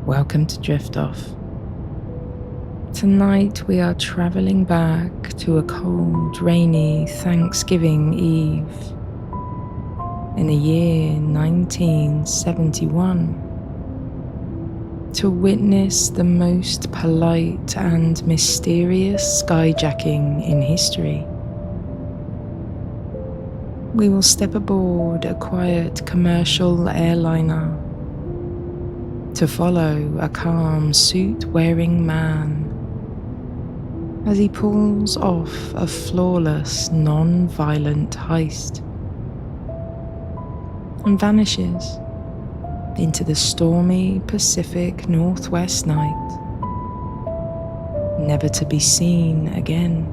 Welcome to Drift Off. Tonight we are travelling back to a cold, rainy Thanksgiving Eve in the year 1971 to witness the most polite and mysterious skyjacking in history. We will step aboard a quiet commercial airliner to follow a calm suit-wearing man as he pulls off a flawless, non-violent heist and vanishes into the stormy Pacific Northwest night, never to be seen again.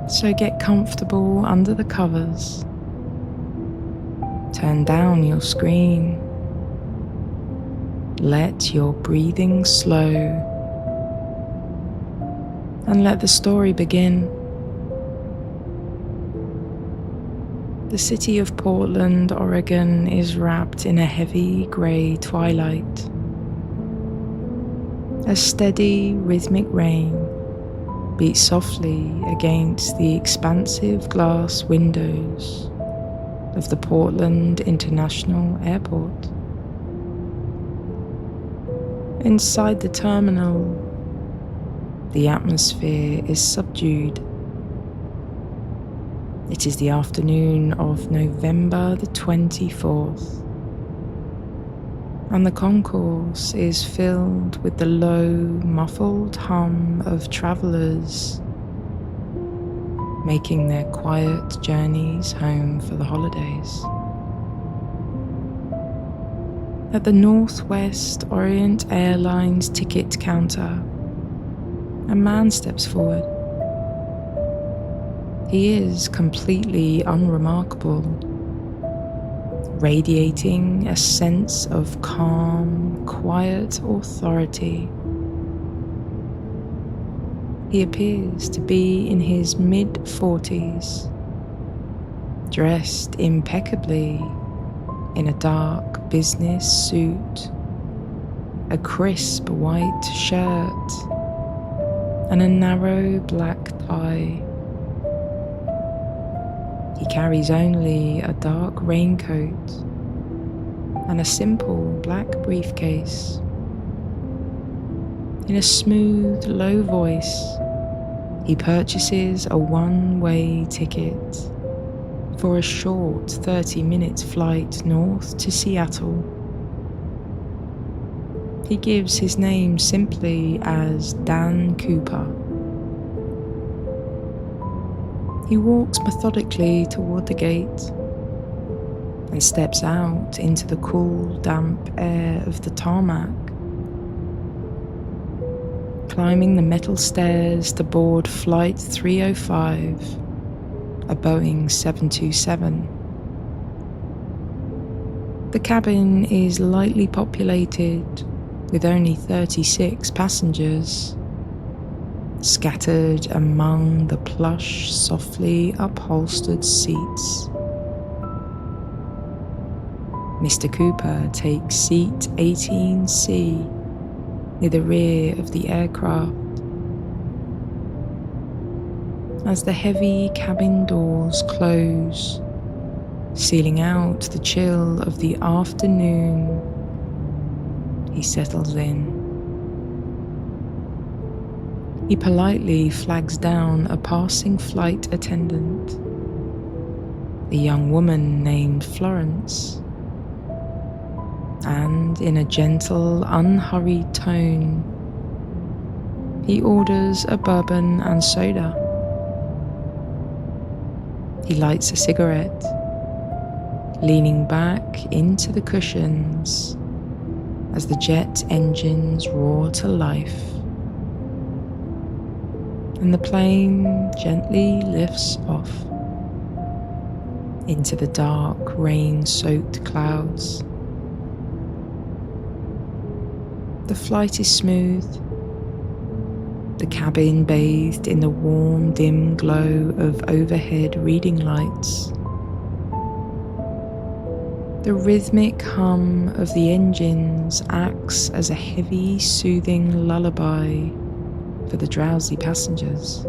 So get comfortable under the covers, turn down your screen, let your breathing slow, and let the story begin. The city of Portland, Oregon is wrapped in a heavy grey twilight. A steady, rhythmic rain beats softly against the expansive glass windows of the Portland International Airport. Inside the terminal, the atmosphere is subdued. It is the afternoon of November the 24th, and the concourse is filled with the low, muffled hum of travellers making their quiet journeys home for the holidays. At the Northwest Orient Airlines ticket counter, a man steps forward. He is completely unremarkable, radiating a sense of calm, quiet authority. He appears to be in his mid-40s, dressed impeccably in a dark business suit, a crisp white shirt, and a narrow black tie. He carries only a dark raincoat and a simple black briefcase. In a smooth, low voice, he purchases a one-way ticket for a short 30-minute flight north to Seattle. He gives his name simply as Dan Cooper. He walks methodically toward the gate and steps out into the cool, damp air of the tarmac, climbing the metal stairs to board Flight 305, a Boeing 727. The cabin is lightly populated with only 36 passengers, scattered among the plush, softly upholstered seats. Mr. Cooper takes seat 18C near the rear of the aircraft. As the heavy cabin doors close, sealing out the chill of the afternoon, he settles in. He politely flags down a passing flight attendant, a young woman named Florence, and in a gentle, unhurried tone, he orders a bourbon and soda. He lights a cigarette, leaning back into the cushions as the jet engines roar to life, and the plane gently lifts off into the dark, rain-soaked clouds. The flight is smooth, the cabin bathed in the warm, dim glow of overhead reading lights. The rhythmic hum of the engines acts as a heavy, soothing lullaby for the drowsy passengers.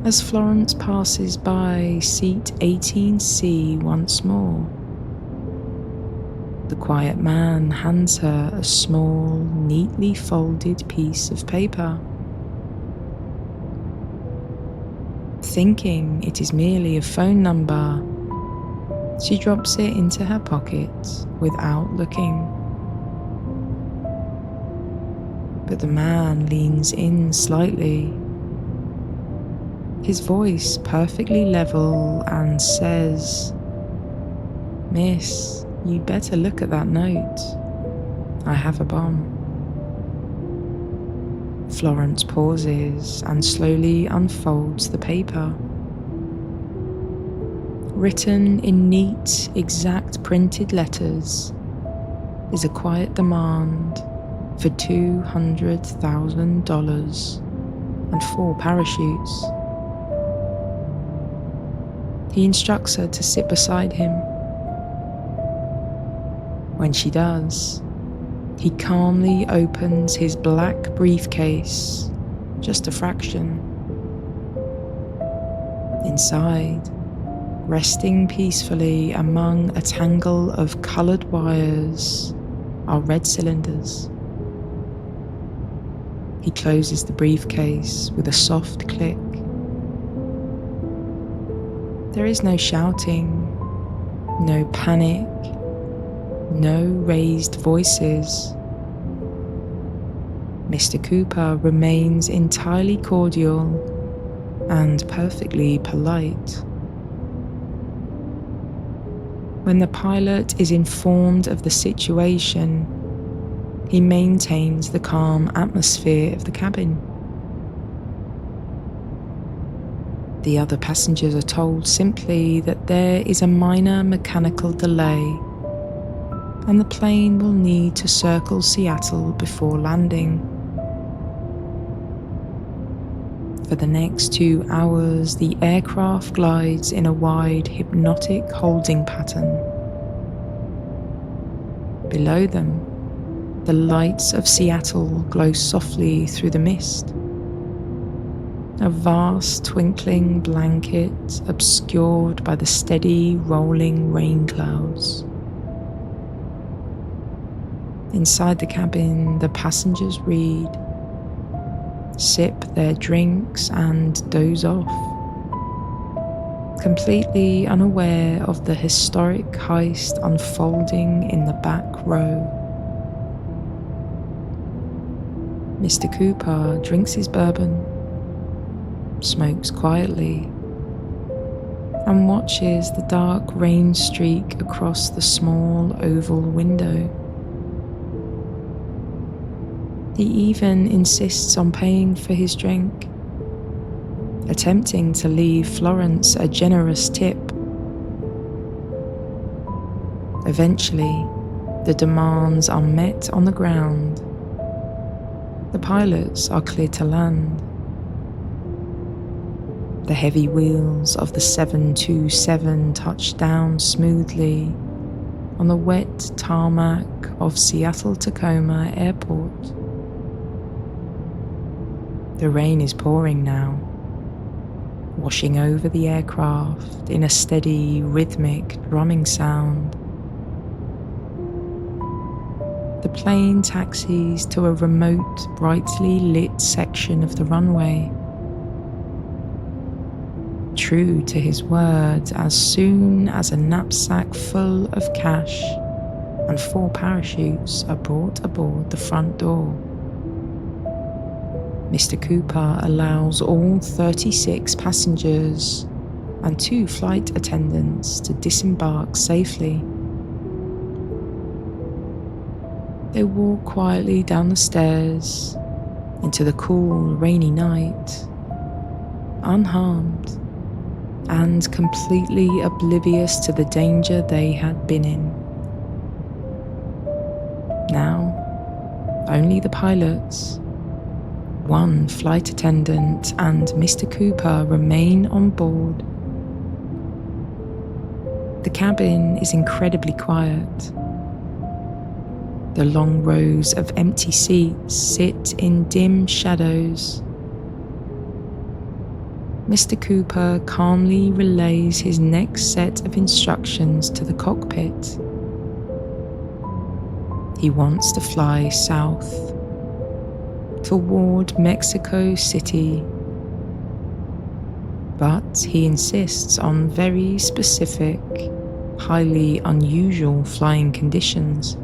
As Florence passes by seat 18C once more, the quiet man hands her a small, neatly folded piece of paper. Thinking it is merely a phone number, she drops it into her pocket without looking. But the man leans in slightly, his voice perfectly level, and says, "Miss, you better look at that note. I have a bomb." Florence pauses and slowly unfolds the paper. Written in neat, exact printed letters is a quiet demand for $200,000 and 4 parachutes. He instructs her to sit beside him. When she does, he calmly opens his black briefcase, just a fraction. Inside, resting peacefully among a tangle of colored wires, are red cylinders. He closes the briefcase with a soft click. There is no shouting, no panic, no raised voices. Mr. Cooper remains entirely cordial and perfectly polite. When the pilot is informed of the situation, he maintains the calm atmosphere of the cabin. The other passengers are told simply that there is a minor mechanical delay and the plane will need to circle Seattle before landing. For the next 2 hours, the aircraft glides in a wide, hypnotic holding pattern. Below them, the lights of Seattle glow softly through the mist. A vast twinkling blanket obscured by the steady rolling rain clouds. Inside the cabin, the passengers read, sip their drinks and doze off, completely unaware of the historic heist unfolding in the back row. Mr. Cooper drinks his bourbon, smokes quietly, and watches the dark rain streak across the small oval window. He even insists on paying for his drink, attempting to leave Florence a generous tip. Eventually, the demands are met on the ground. The pilots are cleared to land. The heavy wheels of the 727 touch down smoothly on the wet tarmac of Seattle-Tacoma Airport. The rain is pouring now, washing over the aircraft in a steady, rhythmic drumming sound. The plane taxis to a remote, brightly lit section of the runway. True to his word, as soon as a knapsack full of cash and 4 parachutes are brought aboard the front door, Mr. Cooper allows all 36 passengers and 2 flight attendants to disembark safely. They walk quietly down the stairs into the cool, rainy night, unharmed and completely oblivious to the danger they had been in. Now, only the pilots, 1 flight attendant and Mr. Cooper remain on board. The cabin is incredibly quiet. The long rows of empty seats sit in dim shadows. Mr. Cooper calmly relays his next set of instructions to the cockpit. He wants to fly south, toward Mexico City, but he insists on very specific, highly unusual flying conditions.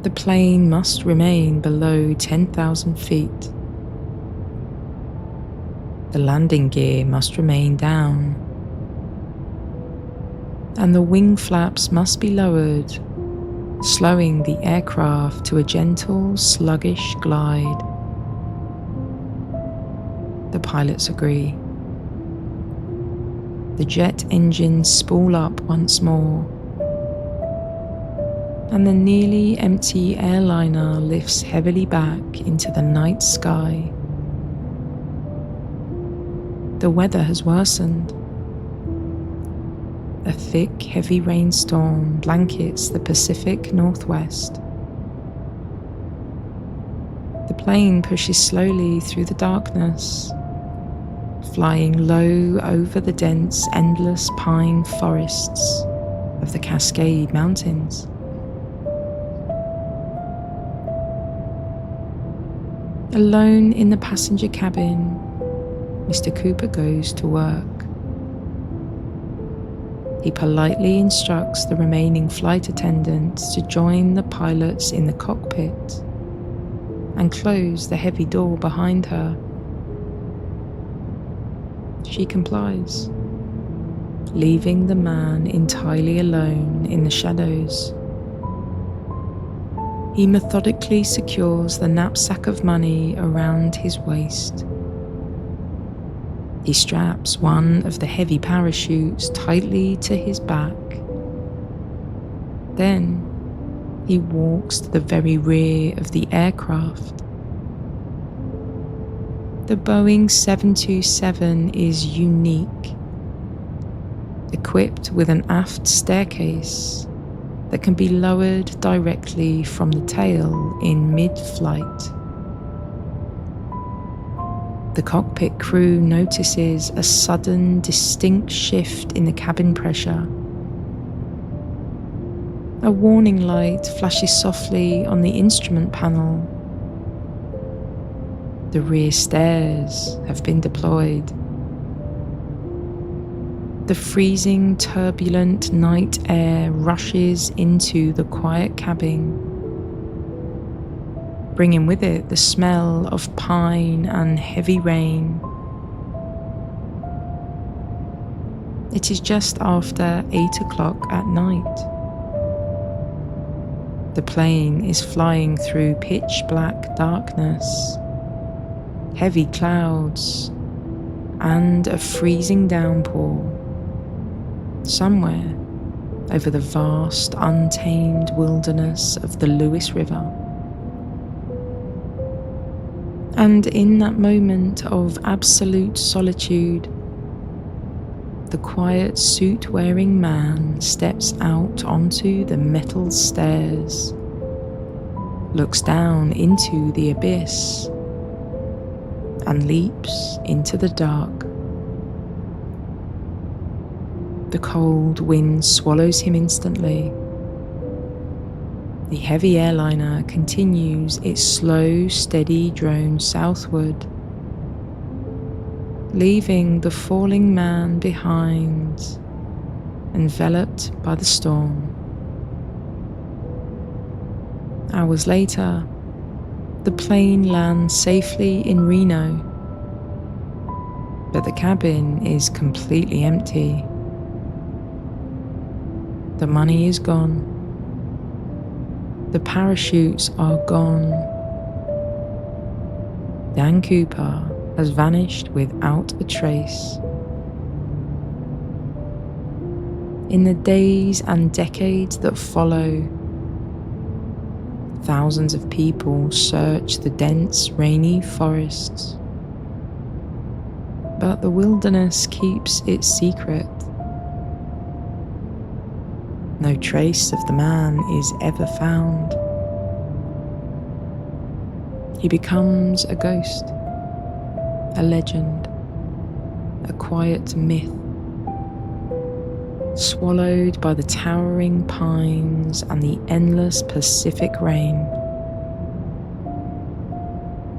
The plane must remain below 10,000 feet. The landing gear must remain down, and the wing flaps must be lowered, slowing the aircraft to a gentle, sluggish glide. The pilots agree. The jet engines spool up once more, and the nearly empty airliner lifts heavily back into the night sky. The weather has worsened. A thick, heavy rainstorm blankets the Pacific Northwest. The plane pushes slowly through the darkness, flying low over the dense, endless pine forests of the Cascade Mountains. Alone in the passenger cabin, Mr. Cooper goes to work. He politely instructs the remaining flight attendants to join the pilots in the cockpit and close the heavy door behind her. She complies, leaving the man entirely alone in the shadows. He methodically secures the knapsack of money around his waist. He straps one of the heavy parachutes tightly to his back. Then he walks to the very rear of the aircraft. The Boeing 727 is unique, equipped with an aft staircase that can be lowered directly from the tail in mid-flight. The cockpit crew notices a sudden, distinct shift in the cabin pressure. A warning light flashes softly on the instrument panel. The rear stairs have been deployed. The freezing, turbulent night air rushes into the quiet cabin, bringing with it the smell of pine and heavy rain. It is just after 8 o'clock at night. The plane is flying through pitch black darkness, heavy clouds, and a freezing downpour, somewhere over the vast, untamed wilderness of the Lewis River. And in that moment of absolute solitude, the quiet suit-wearing man steps out onto the metal stairs, looks down into the abyss, and leaps into the dark. The cold wind swallows him instantly. The heavy airliner continues its slow, steady drone southward, leaving the falling man behind, enveloped by the storm. Hours later, the plane lands safely in Reno, but the cabin is completely empty. The money is gone. The parachutes are gone. Dan Cooper has vanished without a trace. In the days and decades that follow, thousands of people search the dense, rainy forests, But the wilderness keeps its secret. No trace of the man is ever found. He becomes a ghost, a legend, a quiet myth, swallowed by the towering pines and the endless Pacific rain.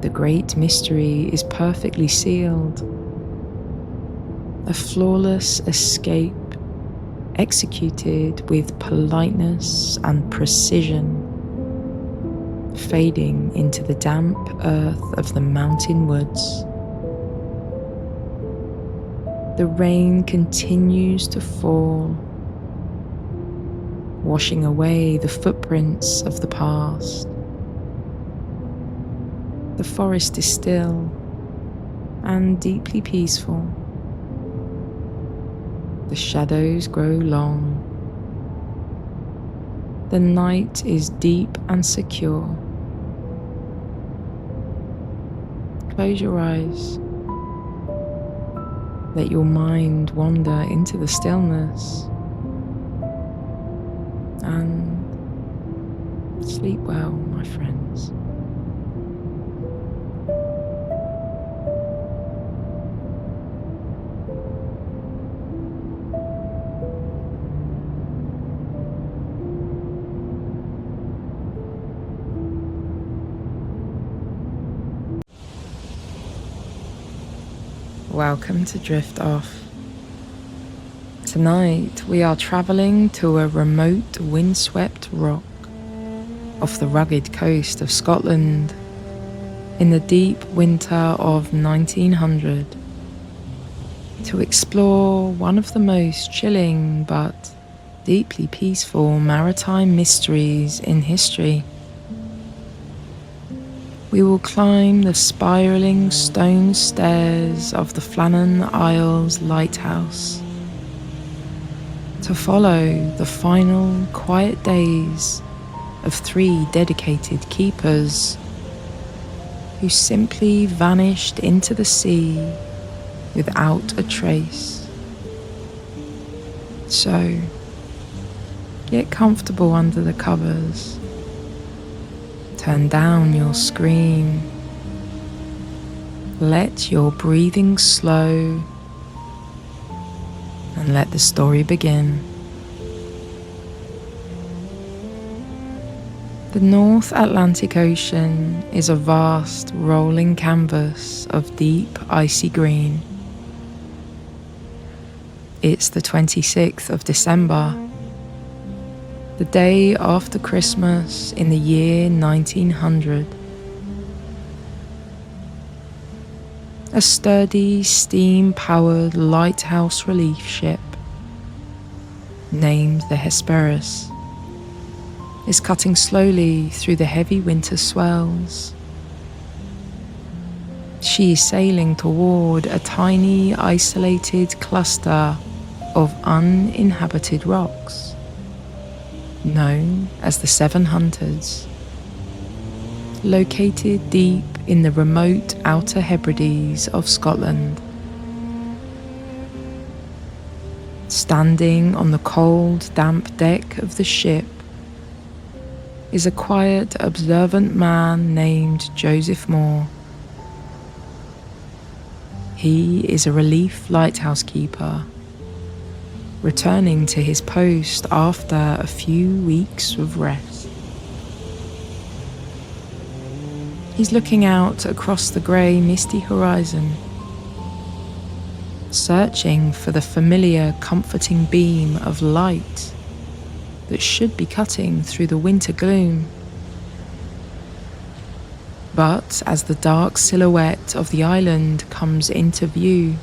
The great mystery is perfectly sealed, a flawless escape executed with politeness and precision, fading into the damp earth of the mountain woods. The rain continues to fall, washing away the footprints of the past. The forest is still and deeply peaceful. The shadows grow long. The night is deep and secure. Close your eyes. Let your mind wander into the stillness and sleep well, my friends. Welcome to Drift Off. Tonight we are travelling to a remote windswept rock off the rugged coast of Scotland in the deep winter of 1900 to explore one of the most chilling but deeply peaceful maritime mysteries in history. We will climb the spiralling stone stairs of the Flannan Isles Lighthouse to follow the final quiet days of 3 dedicated keepers who simply vanished into the sea without a trace. So, get comfortable under the covers. Turn down your screen. Let your breathing slow and let the story begin. The North Atlantic Ocean is a vast rolling canvas of deep icy green. It's the 26th of December, the day after Christmas in the year 1900. A sturdy, steam-powered lighthouse relief ship, named the Hesperus, is cutting slowly through the heavy winter swells. She is sailing toward a tiny, isolated cluster of uninhabited rocks, known as the Seven Hunters, located deep in the remote Outer Hebrides of Scotland. Standing on the cold, damp deck of the ship is a quiet, observant man named Joseph Moore. He is a relief lighthouse keeper, returning to his post after a few weeks of rest. He's looking out across the grey, misty horizon, searching for the familiar, comforting beam of light that should be cutting through the winter gloom. But as the dark silhouette of the island comes into view,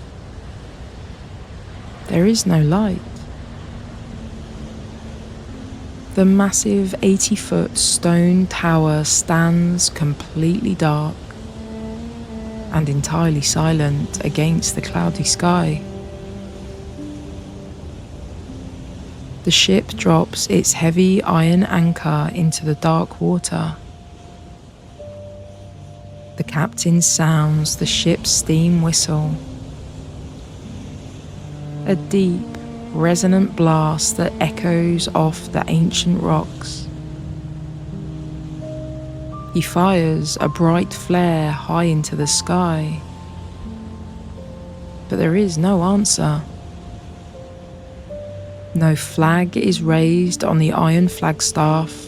there is no light. The massive 80-foot stone tower stands completely dark and entirely silent against the cloudy sky. The ship drops its heavy iron anchor into the dark water. The captain sounds the ship's steam whistle, a deep, resonant blast that echoes off the ancient rocks. He fires a bright flare high into the sky, but there is no answer. No flag is raised on the iron flagstaff.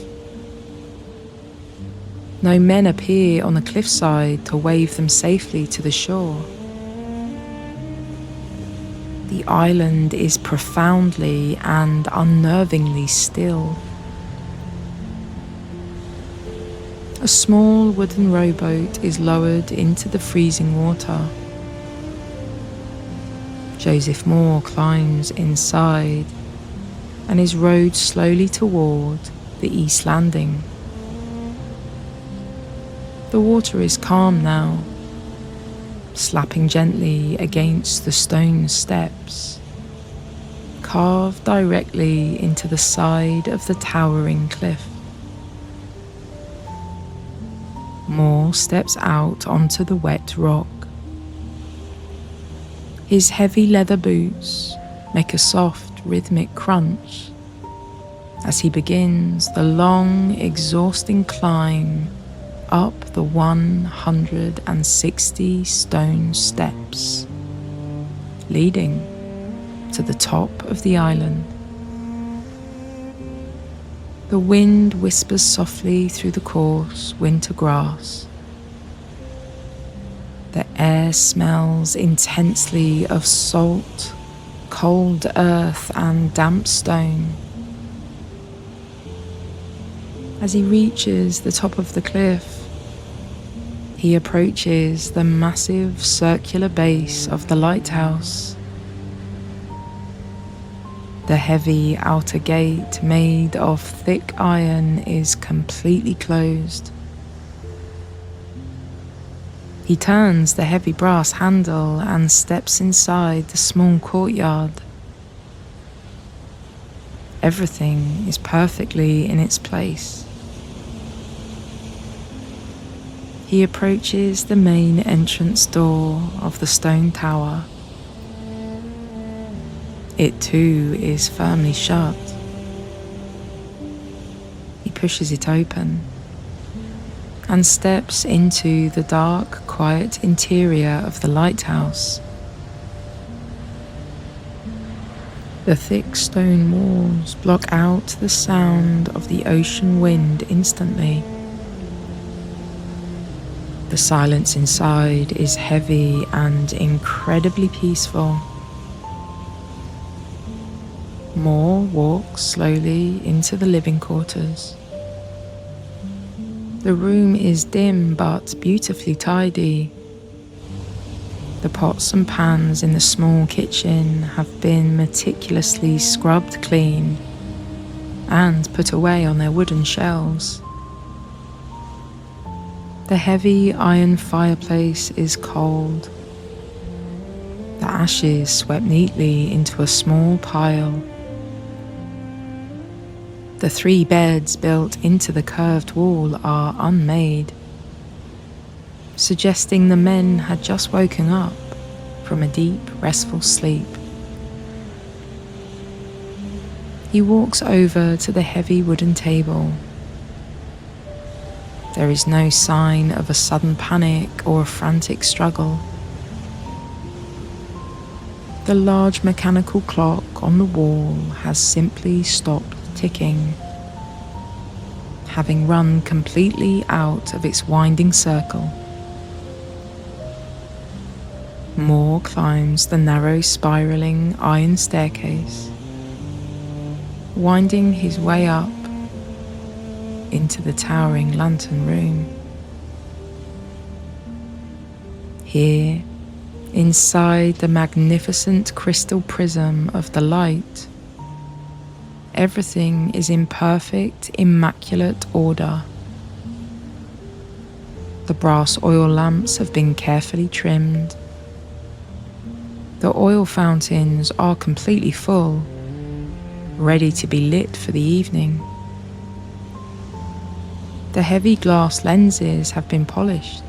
No men appear on the cliffside to wave them safely to the shore. The island is profoundly and unnervingly still. A small wooden rowboat is lowered into the freezing water. Joseph Moore climbs inside and is rowed slowly toward the east landing. The water is calm now, slapping gently against the stone steps, carved directly into the side of the towering cliff. Moore steps out onto the wet rock. His heavy leather boots make a soft, rhythmic crunch as he begins the long, exhausting climb up the 160 stone steps leading to the top of the island. The wind whispers softly through the coarse winter grass. The air smells intensely of salt, cold earth and damp stone. As he reaches the top of the cliff, he approaches the massive circular base of the lighthouse. The heavy outer gate made of thick iron is completely closed. He turns the heavy brass handle and steps inside the small courtyard. Everything is perfectly in its place. He approaches the main entrance door of the stone tower. It too is firmly shut. He pushes it open and steps into the dark, quiet interior of the lighthouse. The thick stone walls block out the sound of the ocean wind instantly. The silence inside is heavy and incredibly peaceful. Moore walks slowly into the living quarters. The room is dim but beautifully tidy. The pots and pans in the small kitchen have been meticulously scrubbed clean and put away on their wooden shelves. The heavy iron fireplace is cold. The ashes swept neatly into a small pile. The 3 beds built into the curved wall are unmade, suggesting the men had just woken up from a deep, restful sleep. He walks over to the heavy wooden table. There is no sign of a sudden panic or a frantic struggle. The large mechanical clock on the wall has simply stopped ticking, having run completely out of its winding circle. Moore climbs the narrow spiraling iron staircase, winding his way up into the towering lantern room. Here, inside the magnificent crystal prism of the light, everything is in perfect, immaculate order. The brass oil lamps have been carefully trimmed. The oil fountains are completely full, ready to be lit for the evening. The heavy glass lenses have been polished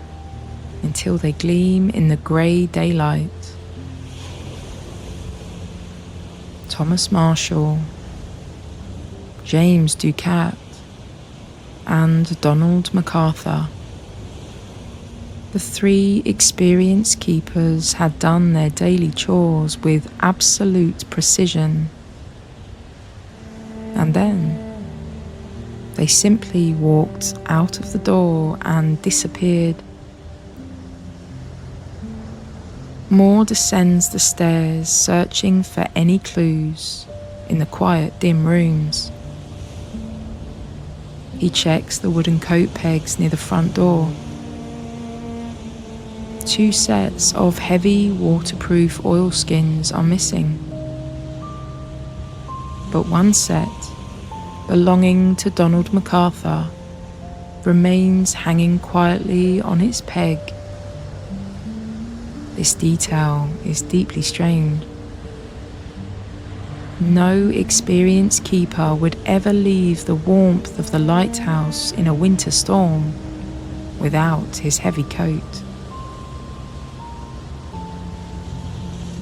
until they gleam in the grey daylight. Thomas Marshall, James Ducat, and Donald MacArthur. The three experienced keepers had done their daily chores with absolute precision, and then they simply walked out of the door and disappeared. Moore descends the stairs, searching for any clues in the quiet, dim rooms. He checks the wooden coat pegs near the front door. 2 sets of heavy waterproof oilskins are missing, but one set, belonging to Donald MacArthur, remains hanging quietly on its peg. This detail is deeply strange. No experienced keeper would ever leave the warmth of the lighthouse in a winter storm without his heavy coat.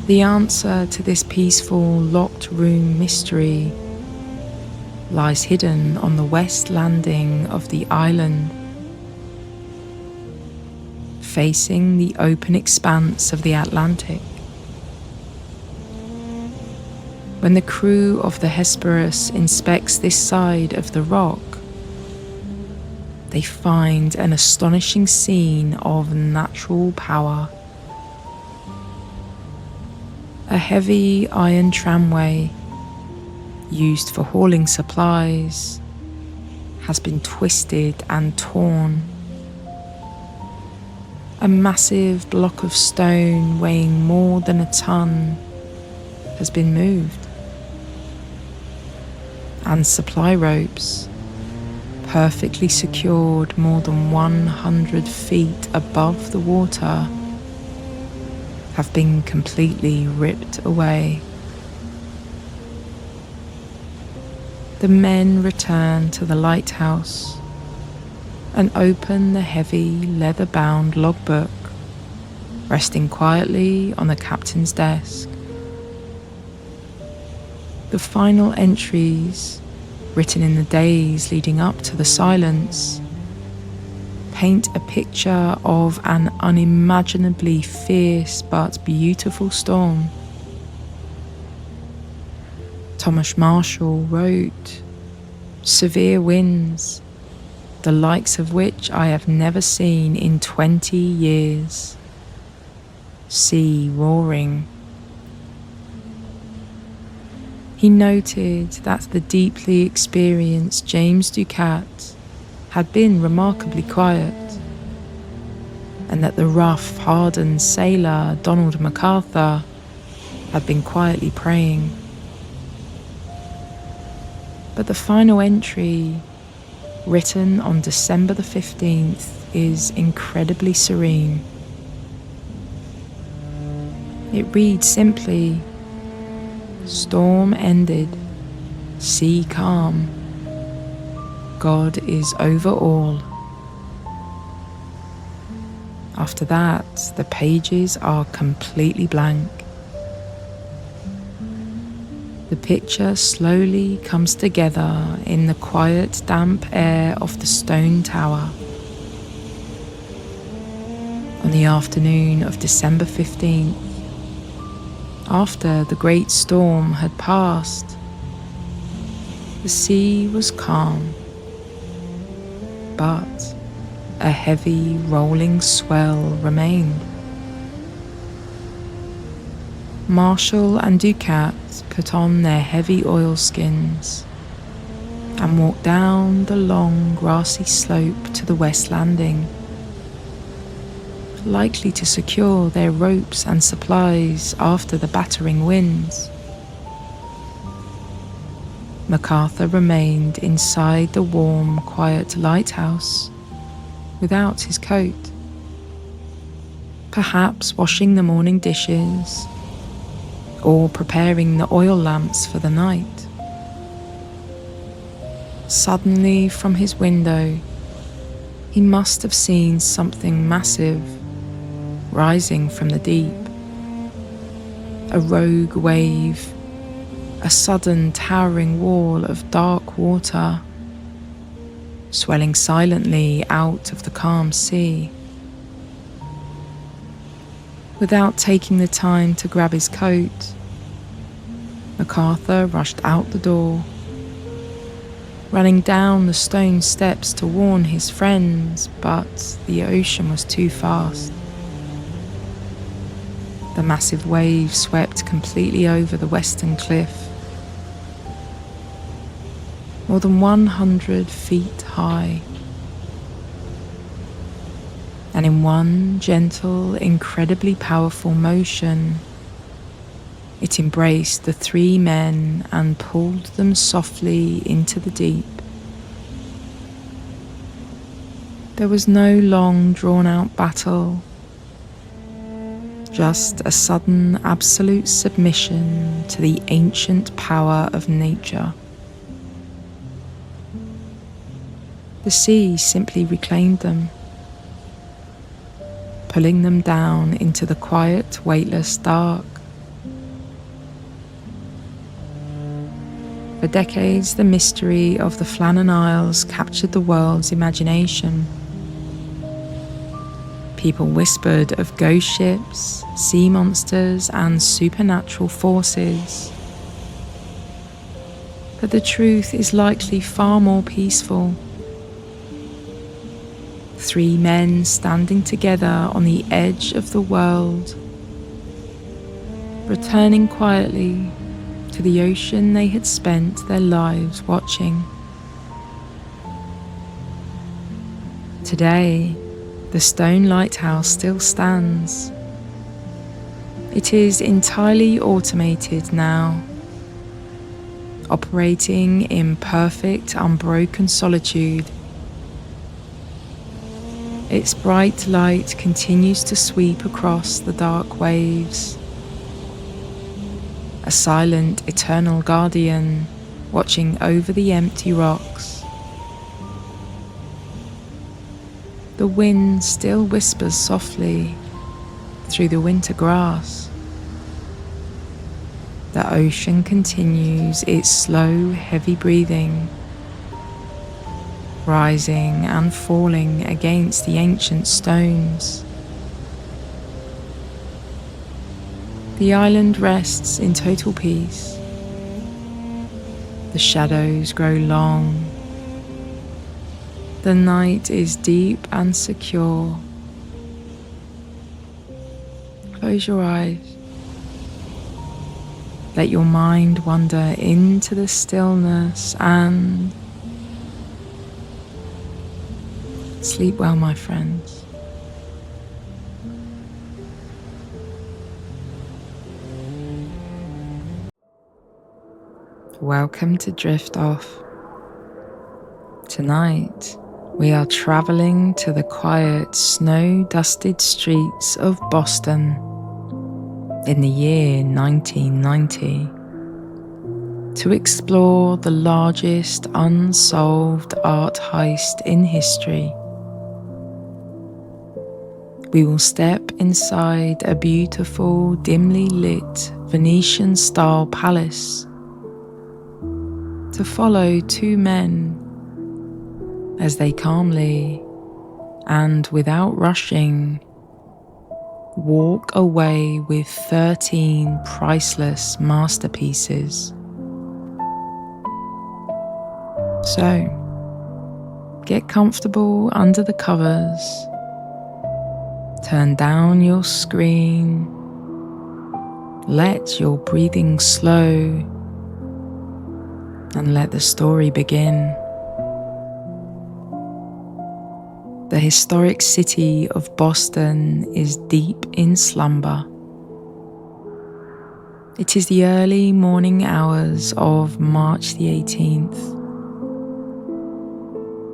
The answer to this peaceful, locked room mystery lies hidden on the west landing of the island, facing the open expanse of the Atlantic. When the crew of the Hesperus inspects this side of the rock, they find an astonishing scene of natural power. A heavy iron tramway, used for hauling supplies, has been twisted and torn. A massive block of stone weighing more than a ton has been moved, and supply ropes, perfectly secured more than 100 feet above the water, have been completely ripped away. The men return to the lighthouse and open the heavy leather-bound logbook, resting quietly on the captain's desk. The final entries, written in the days leading up to the silence, paint a picture of an unimaginably fierce but beautiful storm. Thomas Marshall wrote, "Severe winds, the likes of which I have never seen in 20 years. Sea roaring." He noted that the deeply experienced James Ducat had been remarkably quiet, and that the rough, hardened sailor Donald MacArthur had been quietly praying. But the final entry, written on December the 15th, is incredibly serene. It reads simply, "Storm ended, sea calm. God is over all." After that, the pages are completely blank. The picture slowly comes together in the quiet, damp air of the stone tower. On the afternoon of December 15th, after the great storm had passed, the sea was calm, but a heavy rolling swell remained. Marshall and Ducat put on their heavy oilskins and walked down the long grassy slope to the west landing, likely to secure their ropes and supplies after the battering winds. MacArthur remained inside the warm, quiet lighthouse without his coat, perhaps washing the morning dishes or preparing the oil lamps for the night. Suddenly, from his window, he must have seen something massive rising from the deep. A rogue wave, a sudden towering wall of dark water, swelling silently out of the calm sea. Without taking the time to grab his coat, MacArthur rushed out the door, running down the stone steps to warn his friends, but the ocean was too fast. The massive wave swept completely over the western cliff, more than 100 feet high, and in one gentle, incredibly powerful motion, it embraced the three men and pulled them softly into the deep. There was no long, drawn-out battle, just a sudden, absolute submission to the ancient power of nature. The sea simply reclaimed them, pulling them down into the quiet, weightless dark. For decades, the mystery of the Flannan Isles captured the world's imagination. People whispered of ghost ships, sea monsters, and supernatural forces. But the truth is likely far more peaceful. Three men standing together on the edge of the world, returning quietly to the ocean they had spent their lives watching. Today, the stone lighthouse still stands. It is entirely automated now, operating in perfect, unbroken solitude. Its bright light continues to sweep across the dark waves, a silent, eternal guardian watching over the empty rocks. The wind still whispers softly through the winter grass. The ocean continues its slow, heavy breathing, rising and falling against the ancient stones. The island rests in total peace. The shadows grow long. The night is deep and secure. Close your eyes. Let your mind wander into the stillness and sleep well, my friends. Welcome to Drift Off. Tonight, we are traveling to the quiet, snow-dusted streets of Boston in the year 1990 to explore the largest unsolved art heist in history. We will step inside a beautiful, dimly lit Venetian-style palace to follow two men as they calmly and without rushing walk away with 13 priceless masterpieces. So, get comfortable under the covers, turn down your screen, let your breathing slow, and let the story begin. The historic city of Boston is deep in slumber. It is the early morning hours of March the 18th.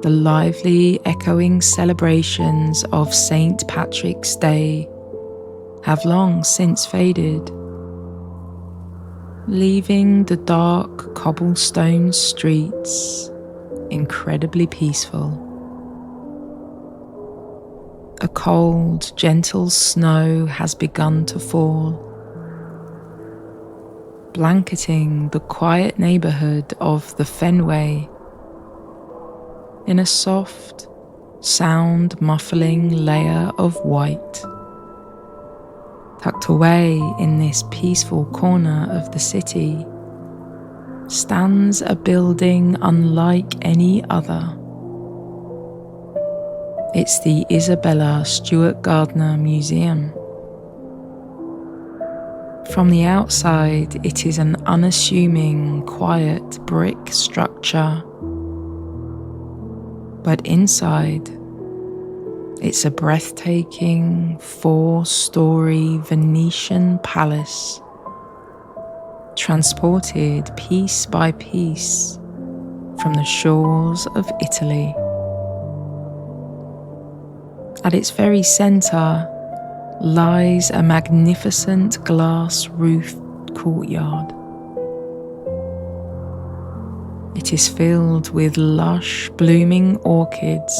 The lively, echoing celebrations of St. Patrick's Day have long since faded, leaving the dark cobblestone streets incredibly peaceful. A cold, gentle snow has begun to fall, blanketing the quiet neighborhood of the Fenway in a soft, sound-muffling layer of white. Tucked away in this peaceful corner of the city stands a building unlike any other. It's the Isabella Stewart Gardner Museum. From the outside, it is an unassuming, quiet brick structure. But inside, it's a breathtaking 4-story Venetian palace, transported piece by piece from the shores of Italy. At its very center lies a magnificent glass-roofed courtyard. It is filled with lush, blooming orchids,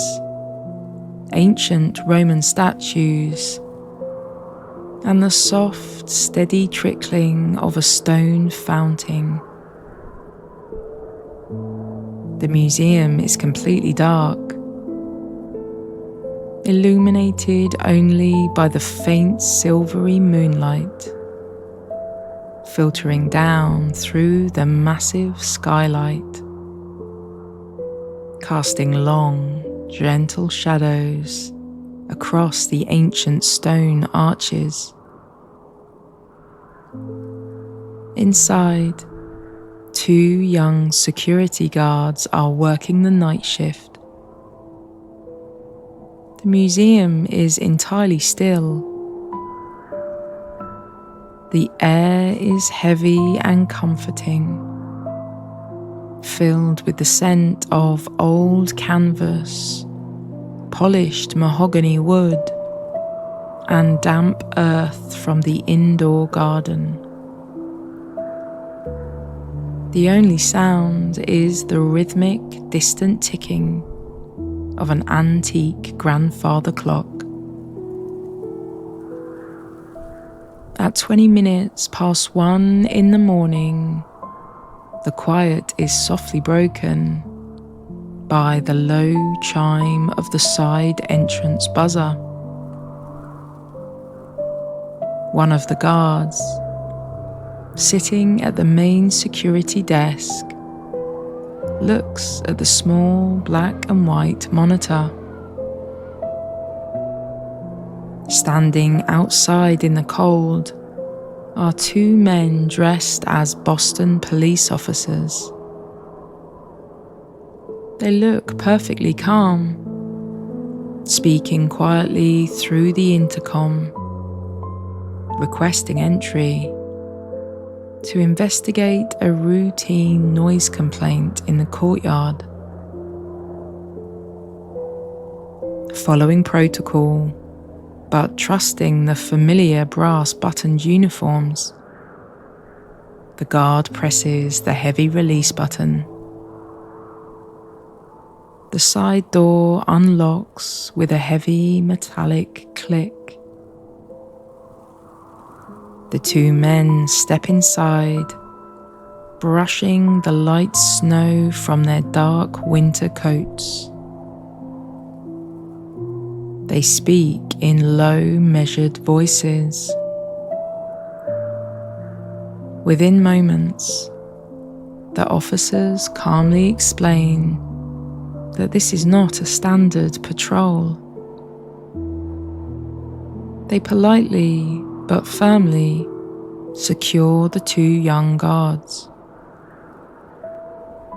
ancient Roman statues, and the soft, steady trickling of a stone fountain. The museum is completely dark, illuminated only by the faint silvery moonlight filtering down through the massive skylight, casting long, gentle shadows across the ancient stone arches. Inside, 2 young security guards are working the night shift. The museum is entirely still. The air is heavy and comforting, filled with the scent of old canvas, polished mahogany wood, and damp earth from the indoor garden. The only sound is the rhythmic, distant ticking of an antique grandfather clock. At 20 minutes past 1 in the morning, the quiet is softly broken by the low chime of the side entrance buzzer. One of the guards, sitting at the main security desk, looks at the small black and white monitor. Standing outside in the cold are 2 men dressed as Boston police officers. They look perfectly calm, speaking quietly through the intercom, requesting entry to investigate a routine noise complaint in the courtyard. Following protocol, but trusting the familiar brass-buttoned uniforms, the guard presses the heavy release button. The side door unlocks with a heavy metallic click. The 2 men step inside, brushing the light snow from their dark winter coats. They speak in low, measured voices. Within moments, the officers calmly explain that this is not a standard patrol. They politely but firmly secure the 2 young guards.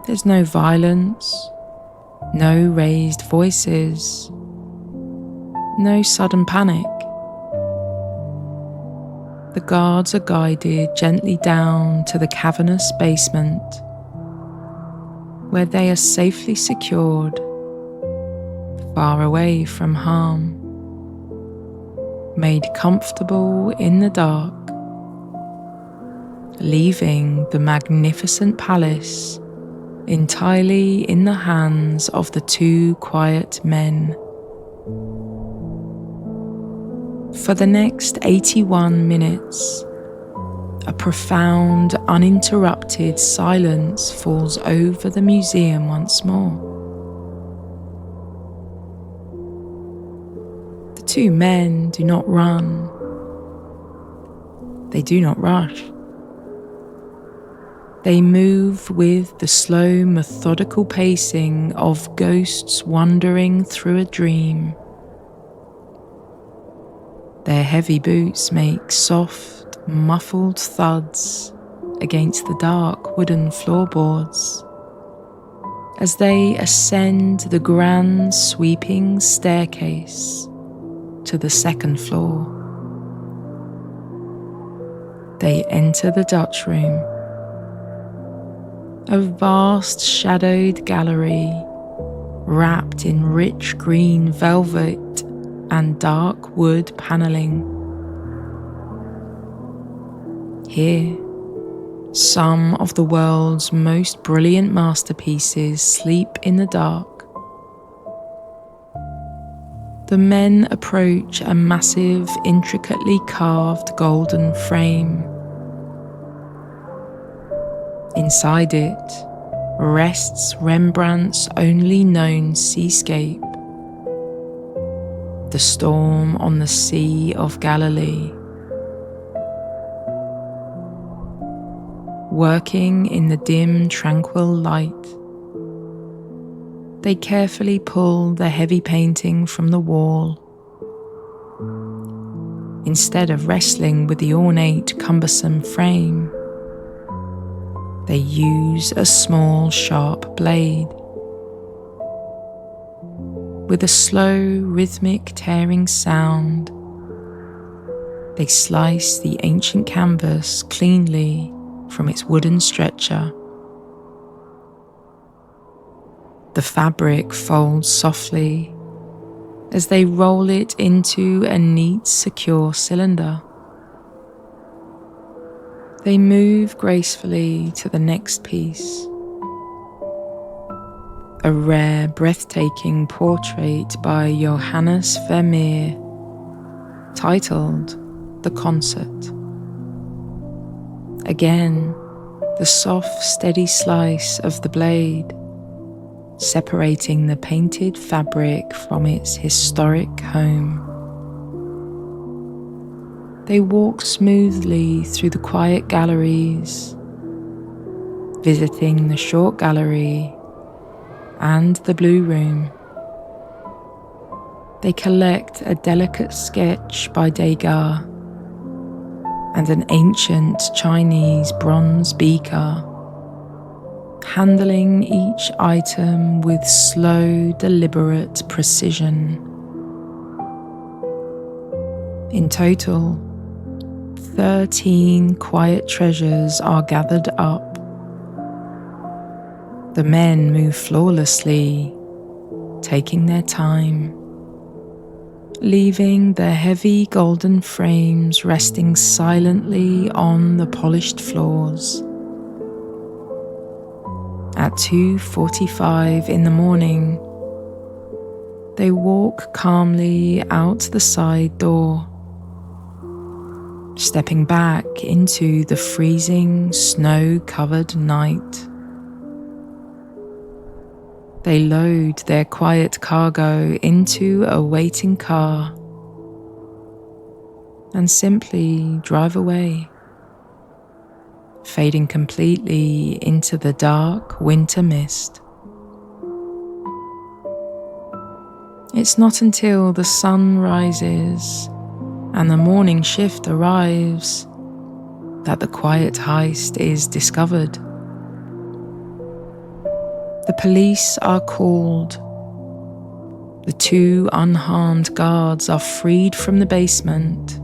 There's no violence, no raised voices, no sudden panic. The guards are guided gently down to the cavernous basement, where they are safely secured, far away from harm, made comfortable in the dark, leaving the magnificent palace entirely in the hands of the 2 quiet men. For the next 81 minutes, A profound, uninterrupted silence falls over the museum once more. The two men do not run. They do not rush. They move with the slow, methodical pacing of ghosts wandering through a dream. Their heavy boots make soft, muffled thuds against the dark wooden floorboards as they ascend the grand sweeping staircase to the second floor. They enter the Dutch room, a vast shadowed gallery wrapped in rich green velvet and dark wood panelling. Here, some of the world's most brilliant masterpieces sleep in the dark. The men approach a massive, intricately carved golden frame. Inside it rests Rembrandt's only known seascape, the storm on the Sea of Galilee. Working in the dim, tranquil light, they carefully pull the heavy painting from the wall. Instead of wrestling with the ornate, cumbersome frame, they use a small, sharp blade. With a slow, rhythmic tearing sound, they slice the ancient canvas cleanly from its wooden stretcher. The fabric folds softly as they roll it into a neat, secure cylinder. They move gracefully to the next piece, a rare, breathtaking portrait by Johannes Vermeer, titled The Concert. Again, the soft, steady slice of the blade, separating the painted fabric from its historic home. They walk smoothly through the quiet galleries, visiting the short gallery and the blue room. They collect a delicate sketch by Degas and an ancient Chinese bronze beaker, handling each item with slow, deliberate precision. In total, 13 quiet treasures are gathered up. The men move flawlessly, taking their time, leaving the heavy golden frames resting silently on the polished floors. At 2:45 in the morning, they walk calmly out the side door, stepping back into the freezing, snow-covered night. They load their quiet cargo into a waiting car and simply drive away, fading completely into the dark winter mist. It's not until the sun rises and the morning shift arrives that the quiet heist is discovered. The police are called. The two unharmed guards are freed from the basement,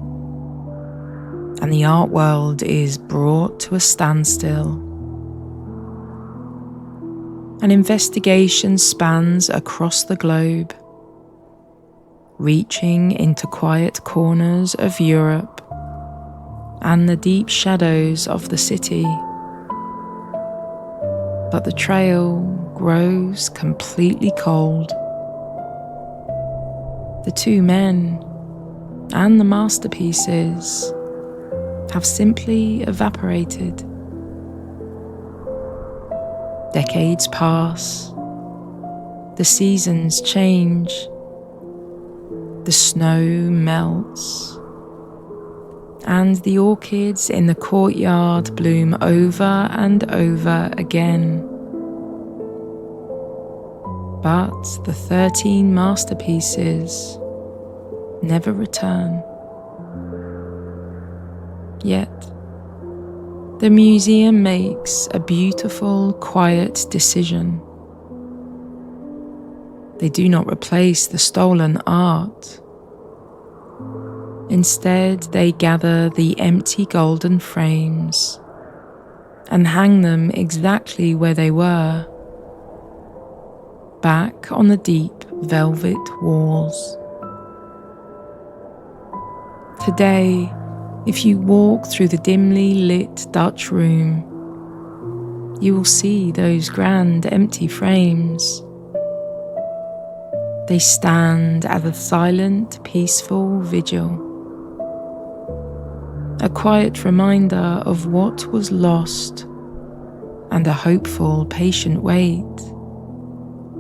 and the art world is brought to a standstill. An investigation spans across the globe, reaching into quiet corners of Europe and the deep shadows of the city. But the trail grows completely cold. The two men and the masterpieces have simply evaporated. Decades pass, the seasons change, the snow melts, and the orchids in the courtyard bloom over and over again. But the 13 masterpieces never return. Yet, the museum makes a beautiful, quiet decision. They do not replace the stolen art. Instead, they gather the empty golden frames and hang them exactly where they were, back on the deep velvet walls. Today, if you walk through the dimly lit Dutch room, you will see those grand empty frames. They stand as a silent, peaceful vigil, a quiet reminder of what was lost and a hopeful, patient wait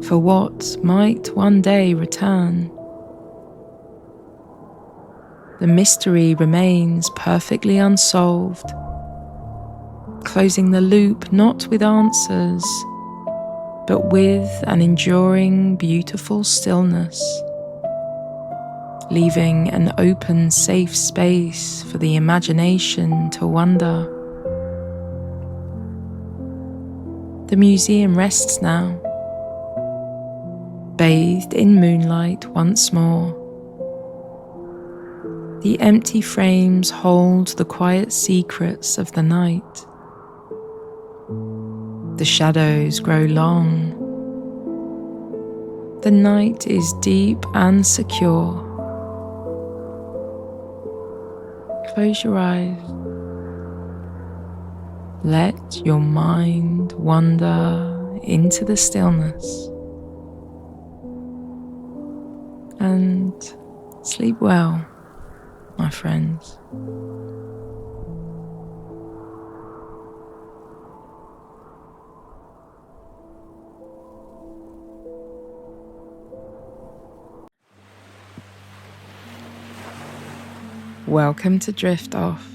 for what might one day return. The mystery remains perfectly unsolved, closing the loop not with answers, but with an enduring, beautiful stillness, leaving an open, safe space for the imagination to wander. The museum rests now, bathed in moonlight once more. The empty frames hold the quiet secrets of the night. The shadows grow long. The night is deep and secure. Close your eyes. Let your mind wander into the stillness and sleep well, my friends. Welcome to Drift Off.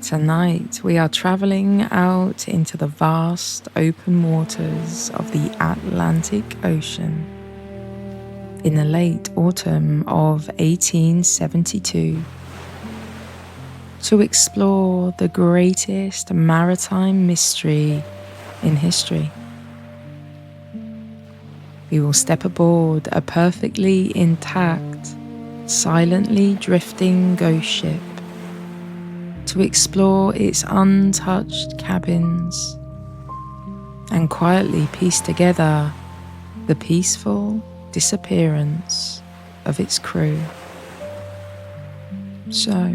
Tonight we are travelling out into the vast open waters of the Atlantic Ocean. In the late autumn of 1872, to explore the greatest maritime mystery in history. We will step aboard a perfectly intact, silently drifting ghost ship to explore its untouched cabins and quietly piece together the peaceful disappearance of its crew. So,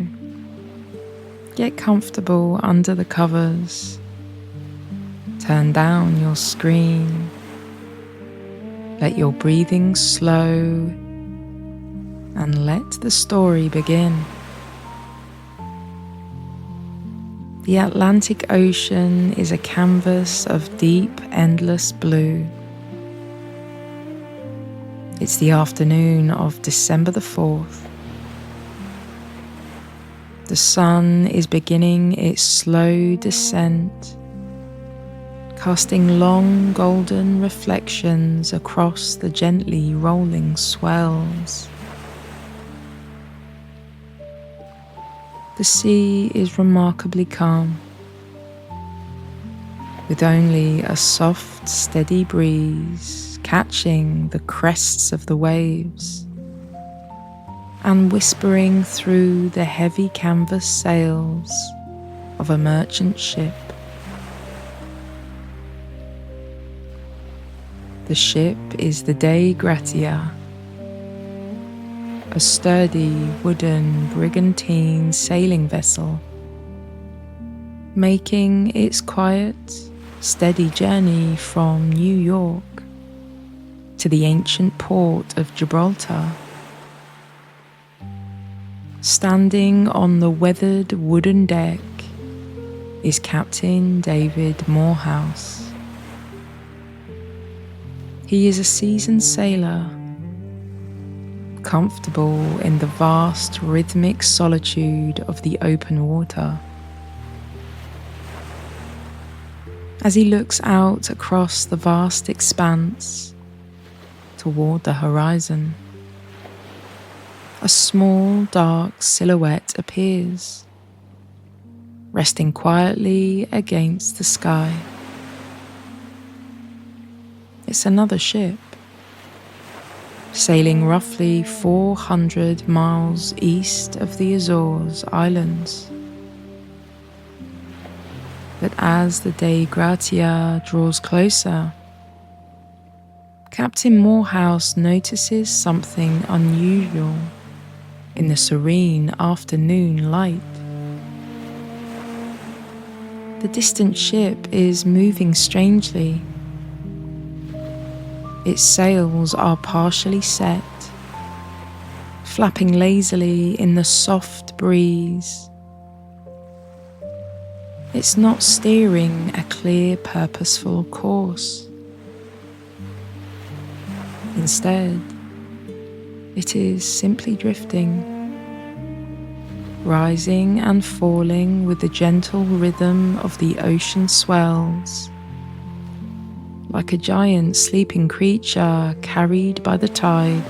get comfortable under the covers, turn down your screen, let your breathing slow, and let the story begin. The Atlantic Ocean is a canvas of deep, endless blue. It's the afternoon of December the 4th. The sun is beginning its slow descent, casting long golden reflections across the gently rolling swells. The sea is remarkably calm, with only a soft, steady breeze catching the crests of the waves and whispering through the heavy canvas sails of a merchant ship. The ship is the Dei Gratia, a sturdy wooden brigantine sailing vessel, making its quiet, steady journey from New York to the ancient port of Gibraltar. Standing on the weathered wooden deck is Captain David Morehouse. He is a seasoned sailor, comfortable in the vast rhythmic solitude of the open water. As he looks out across the vast expanse toward the horizon, a small dark silhouette appears, resting quietly against the sky. It's another ship, sailing roughly 400 miles east of the Azores Islands. But as the Dei Gratia draws closer, Captain Morehouse notices something unusual in the serene afternoon light. The distant ship is moving strangely. Its sails are partially set, flapping lazily in the soft breeze. It's not steering a clear, purposeful course. Instead, it is simply drifting, rising and falling with the gentle rhythm of the ocean swells, like a giant sleeping creature carried by the tide.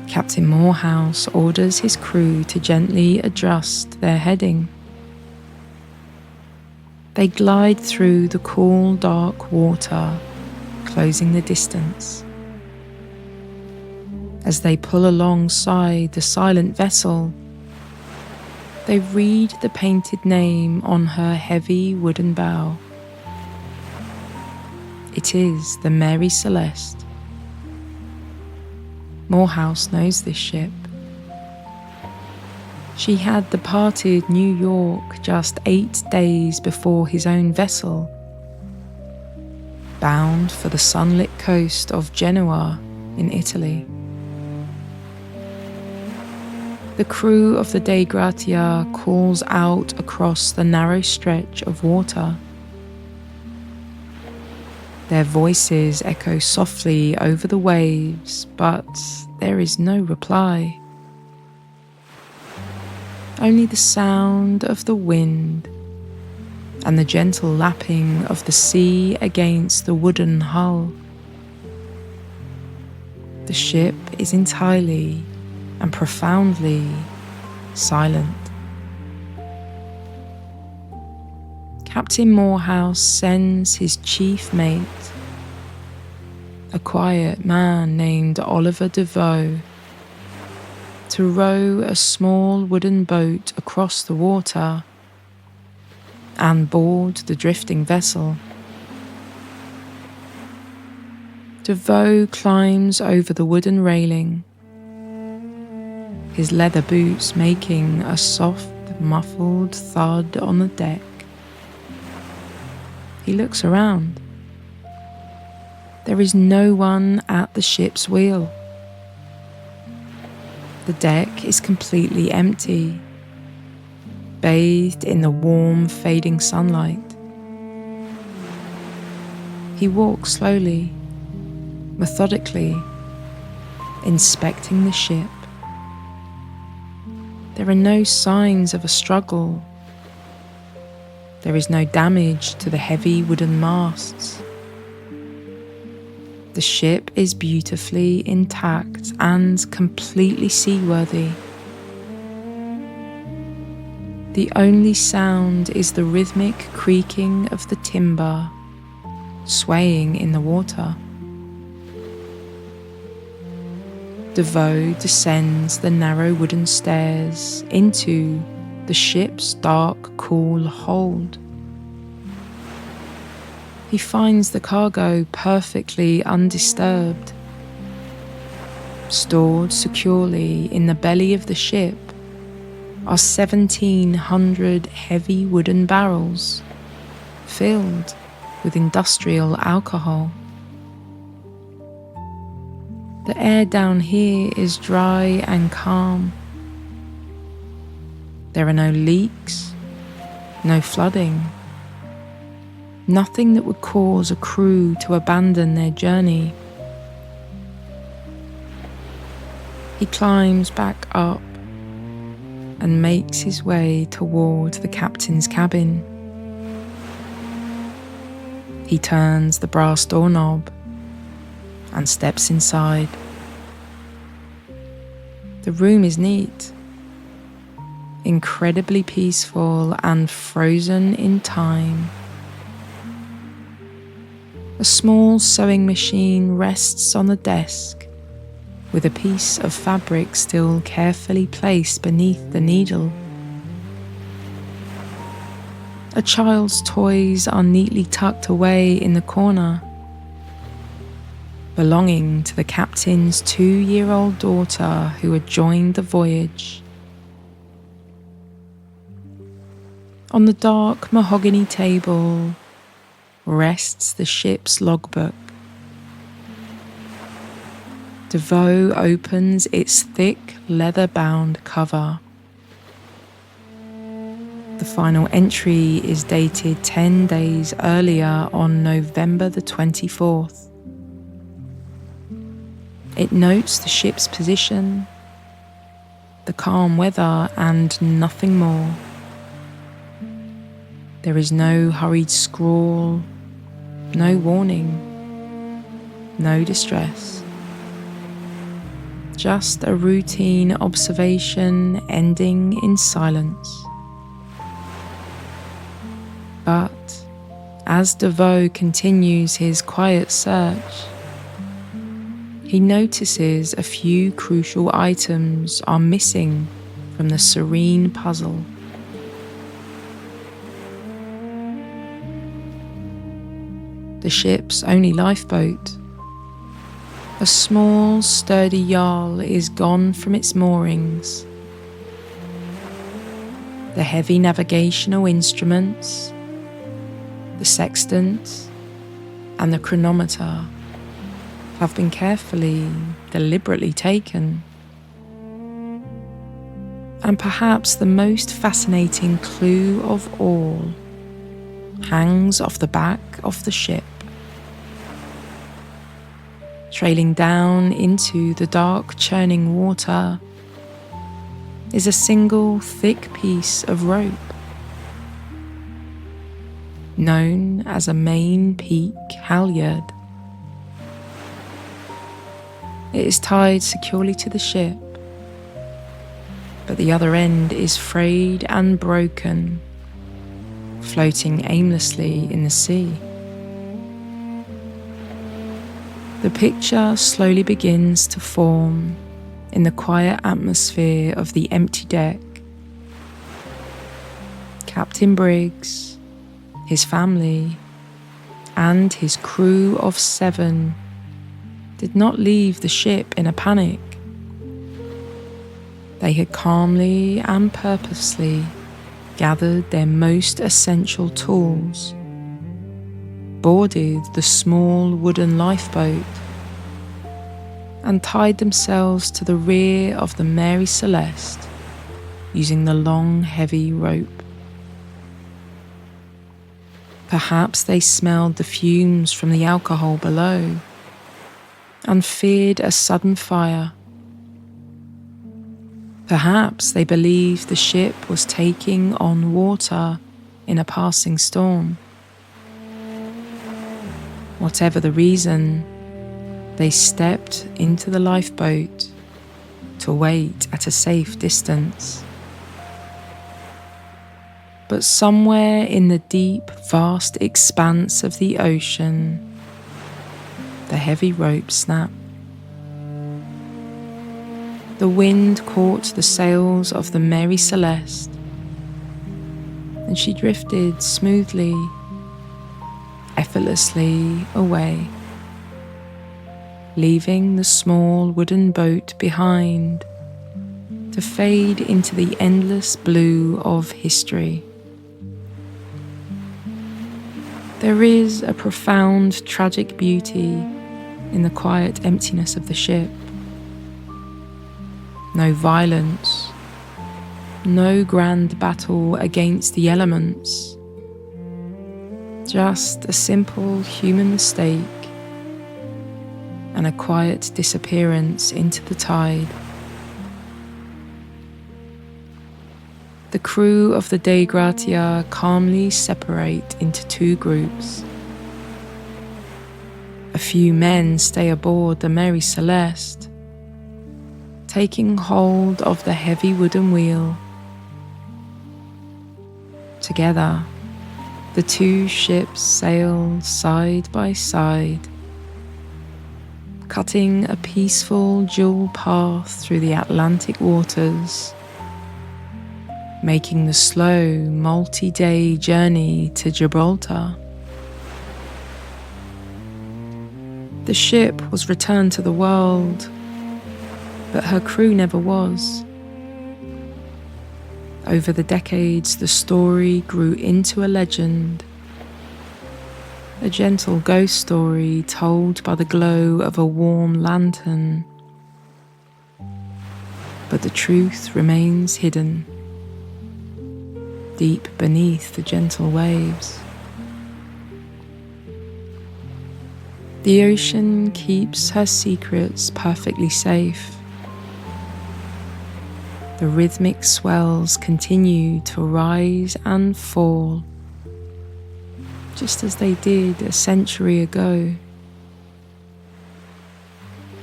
Captain Morehouse orders his crew to gently adjust their heading. They glide through the cool, dark water, closing the distance. As they pull alongside the silent vessel, they read the painted name on her heavy wooden bow. It is the Mary Celeste. Morehouse knows this ship. She had departed New York just 8 days before his own vessel, bound for the sunlit coast of Genoa in Italy. The crew of the Dei Gratia calls out across the narrow stretch of water. Their voices echo softly over the waves, but there is no reply. Only the sound of the wind and the gentle lapping of the sea against the wooden hull. The ship is entirely and profoundly silent. Captain Morehouse sends his chief mate, a quiet man named Oliver DeVoe, to row a small wooden boat across the water and board the drifting vessel. DeVoe climbs over the wooden railing, his leather boots making a soft, muffled thud on the deck. He looks around. There is no one at the ship's wheel. The deck is completely empty, bathed in the warm, fading sunlight. He walks slowly, methodically, inspecting the ship. There are no signs of a struggle. There is no damage to the heavy wooden masts. The ship is beautifully intact and completely seaworthy. The only sound is the rhythmic creaking of the timber swaying in the water. DeVoe descends the narrow wooden stairs into the ship's dark, cool hold. He finds the cargo perfectly undisturbed. Stored securely in the belly of the ship are 1,700 heavy wooden barrels filled with industrial alcohol. The air down here is dry and calm. There are no leaks, no flooding, nothing that would cause a crew to abandon their journey. He climbs back up and makes his way toward the captain's cabin. He turns the brass doorknob and steps inside. The room is neat, incredibly peaceful and frozen in time. A small sewing machine rests on the desk, with a piece of fabric still carefully placed beneath the needle. A child's toys are neatly tucked away in the corner, belonging to the captain's 2-year-old daughter who had joined the voyage. On the dark mahogany table rests the ship's logbook. DeVoe opens its thick leather-bound cover. The final entry is dated 10 days earlier on November the 24th. It notes the ship's position, the calm weather, and nothing more. There is no hurried scrawl, no warning, no distress. Just a routine observation ending in silence. But as DeVoe continues his quiet search, he notices a few crucial items are missing from the serene puzzle. The ship's only lifeboat, a small, sturdy yawl, is gone from its moorings. The heavy navigational instruments, the sextant, and the chronometer have been carefully, deliberately taken. And perhaps the most fascinating clue of all hangs off the back of the ship. Trailing down into the dark churning water is a single thick piece of rope, known as a main peak halyard. It is tied securely to the ship, but the other end is frayed and broken, floating aimlessly in the sea. The picture slowly begins to form in the quiet atmosphere of the empty deck. Captain Briggs, his family, and his crew of 7 did not leave the ship in a panic. They had calmly and purposely gathered their most essential tools, boarded the small wooden lifeboat, and tied themselves to the rear of the Mary Celeste using the long, heavy rope. Perhaps they smelled the fumes from the alcohol below and feared a sudden fire. Perhaps they believed the ship was taking on water in a passing storm. Whatever the reason, they stepped into the lifeboat to wait at a safe distance. But somewhere in the deep, vast expanse of the ocean, the heavy rope snapped. The wind caught the sails of the Mary Celeste, and she drifted smoothly, effortlessly away, leaving the small wooden boat behind to fade into the endless blue of history. There is a profound tragic beauty in the quiet emptiness of the ship. No violence, no grand battle against the elements, just a simple human mistake and a quiet disappearance into the tide. The crew of the Dei Gratia calmly separate into two groups. A few men stay aboard the Mary Celeste, taking hold of the heavy wooden wheel. Together, the two ships sail side by side, cutting a peaceful dual path through the Atlantic waters, making the slow multi-day journey to Gibraltar. The ship was returned to the world, but her crew never was. Over the decades, the story grew into a legend, a gentle ghost story told by the glow of a warm lantern. But the truth remains hidden, deep beneath the gentle waves. The ocean keeps her secrets perfectly safe. The rhythmic swells continue to rise and fall, just as they did a century ago.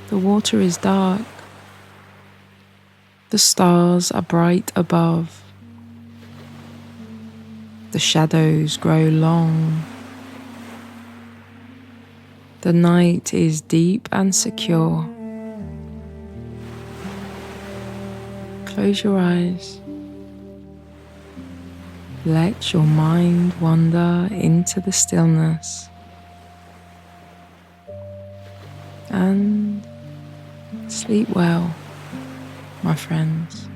The water is dark. The stars are bright above. The shadows grow long. The night is deep and secure. Close your eyes. Let your mind wander into the stillness and sleep well, my friends.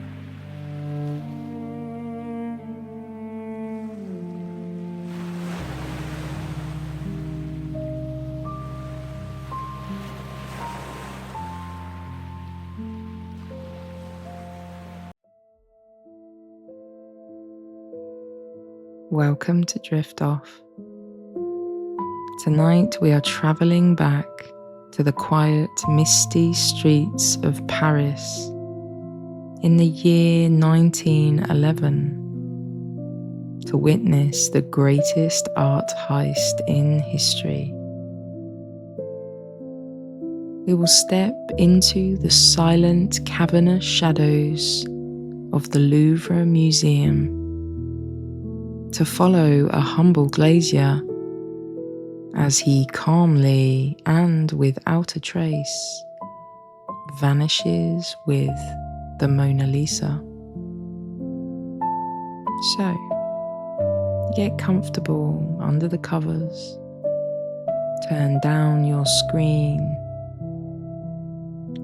Welcome to Drift Off. Tonight we are travelling back to the quiet, misty streets of Paris in the year 1911 to witness the greatest art heist in history. We will step into the silent, cavernous shadows of the Louvre Museum to follow a humble glazier as he calmly and without a trace vanishes with the Mona Lisa. So, get comfortable under the covers, turn down your screen,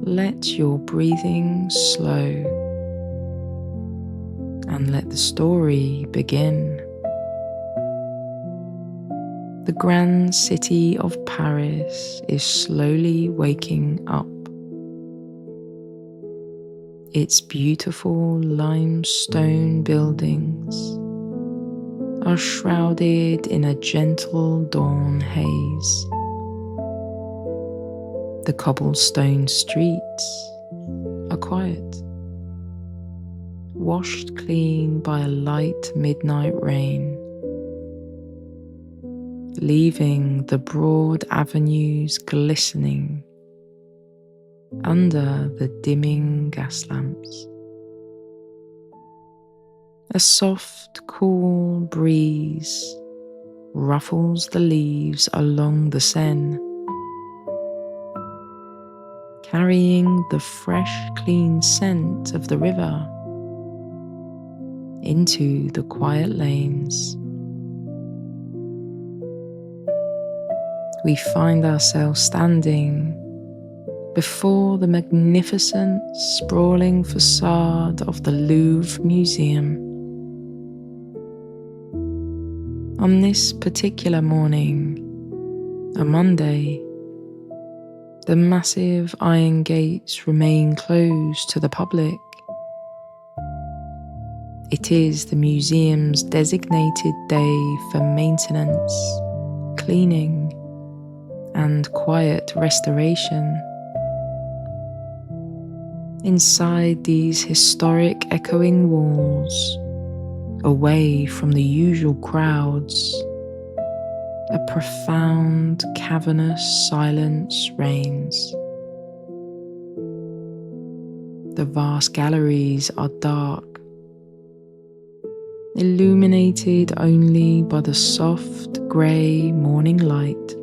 let your breathing slow, and let the story begin. The grand city of Paris is slowly waking up. Its beautiful limestone buildings are shrouded in a gentle dawn haze. The cobblestone streets are quiet, washed clean by a light midnight rain, leaving the broad avenues glistening under the dimming gas lamps. A soft, cool breeze ruffles the leaves along the Seine, carrying the fresh, clean scent of the river into the quiet lanes. We find ourselves standing before the magnificent, sprawling facade of the Louvre Museum. On this particular morning, a Monday, The massive iron gates remain closed to the public. It is the museum's designated day for maintenance, cleaning, and quiet restoration. Inside these historic echoing walls, away from the usual crowds, a profound, cavernous silence reigns. The vast galleries are dark, illuminated only by the soft grey morning light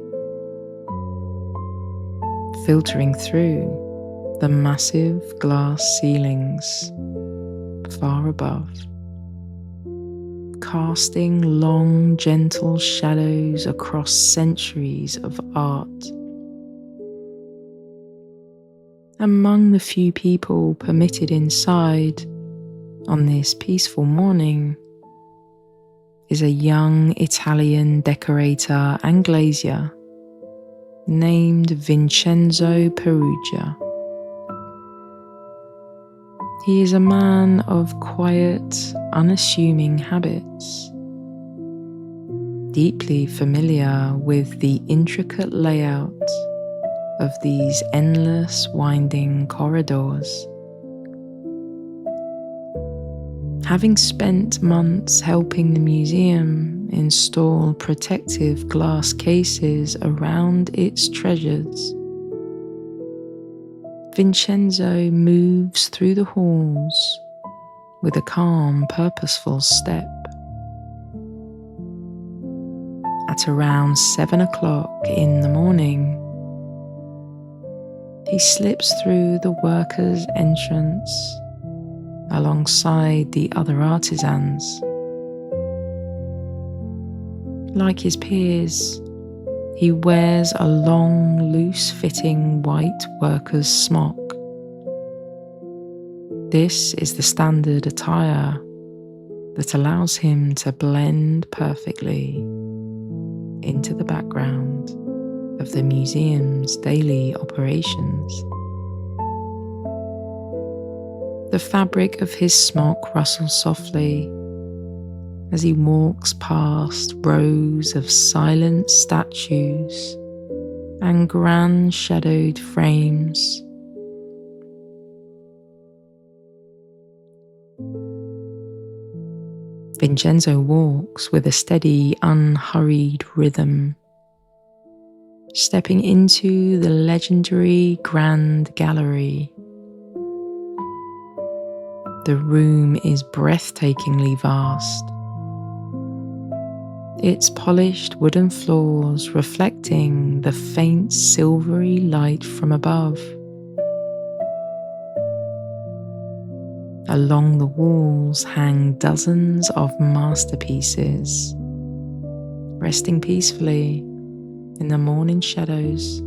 filtering through the massive glass ceilings far above, casting long, gentle shadows across centuries of art. Among the few people permitted inside on this peaceful morning is a young Italian decorator and glazier named Vincenzo Perugia. He is a man of quiet, unassuming habits, deeply familiar with the intricate layout of these endless winding corridors. Having spent months helping the museum install protective glass cases around its treasures, Vincenzo moves through the halls with a calm, purposeful step. At around 7 o'clock in the morning, he slips through the workers' entrance alongside the other artisans. Like his peers, he wears a long, loose-fitting white worker's smock. This is the standard attire that allows him to blend perfectly into the background of the museum's daily operations. The fabric of his smock rustles softly as he walks past rows of silent statues and grand shadowed frames. Vincenzo walks with a steady, unhurried rhythm, stepping into the legendary Grand Gallery. The room is breathtakingly vast, its polished wooden floors reflecting the faint silvery light from above. Along the walls hang dozens of masterpieces, resting peacefully in the morning shadows.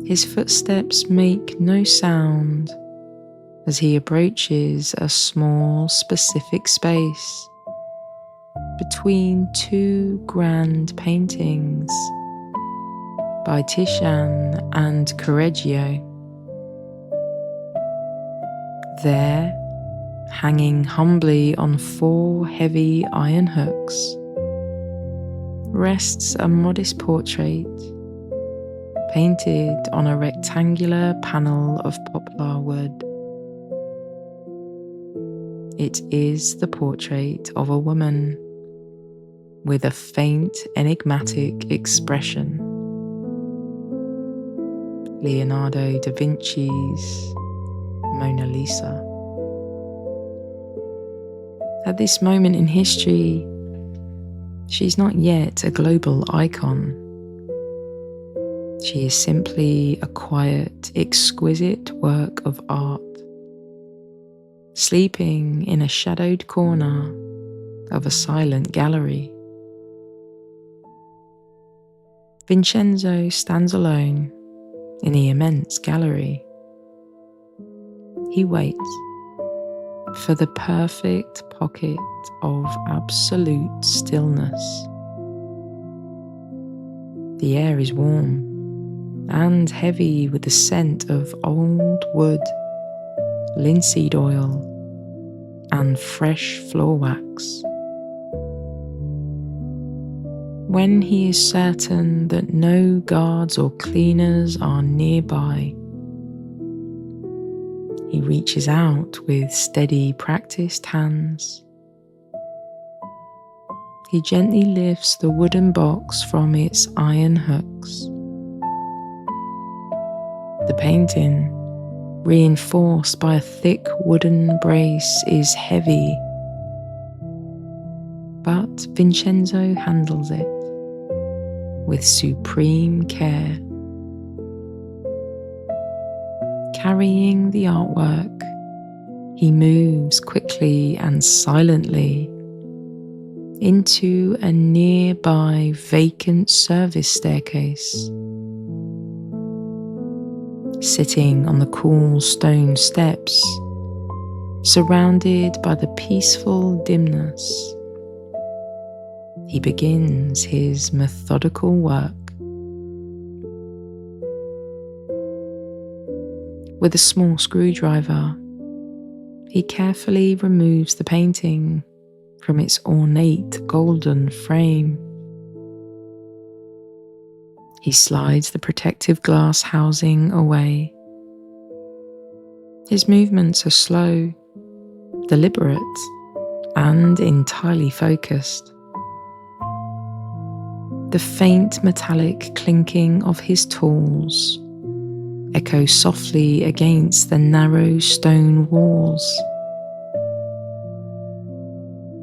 His footsteps make no sound as he approaches a small, specific space between two grand paintings by Titian and Correggio. There, hanging humbly on 4 heavy iron hooks, rests a modest portrait painted on a rectangular panel of poplar wood. It is the portrait of a woman with a faint, enigmatic expression. Leonardo da Vinci's Mona Lisa. At this moment in history, she's not yet a global icon. She is simply a quiet, exquisite work of art, sleeping in a shadowed corner of a silent gallery. Vincenzo stands alone in the immense gallery. He waits for the perfect pocket of absolute stillness. The air is warm and heavy with the scent of old wood, linseed oil, and fresh floor wax. When he is certain that no guards or cleaners are nearby, he reaches out with steady, practiced hands. He gently lifts the wooden box from its iron hooks. The painting, reinforced by a thick wooden brace, is heavy, but Vincenzo handles it with supreme care. Carrying the artwork, he moves quickly and silently into a nearby vacant service staircase. Sitting on the cool stone steps, surrounded by the peaceful dimness, he begins his methodical work. With a small screwdriver, he carefully removes the painting from its ornate golden frame. He slides the protective glass housing away. His movements are slow, deliberate, and entirely focused. The faint metallic clinking of his tools echoes softly against the narrow stone walls.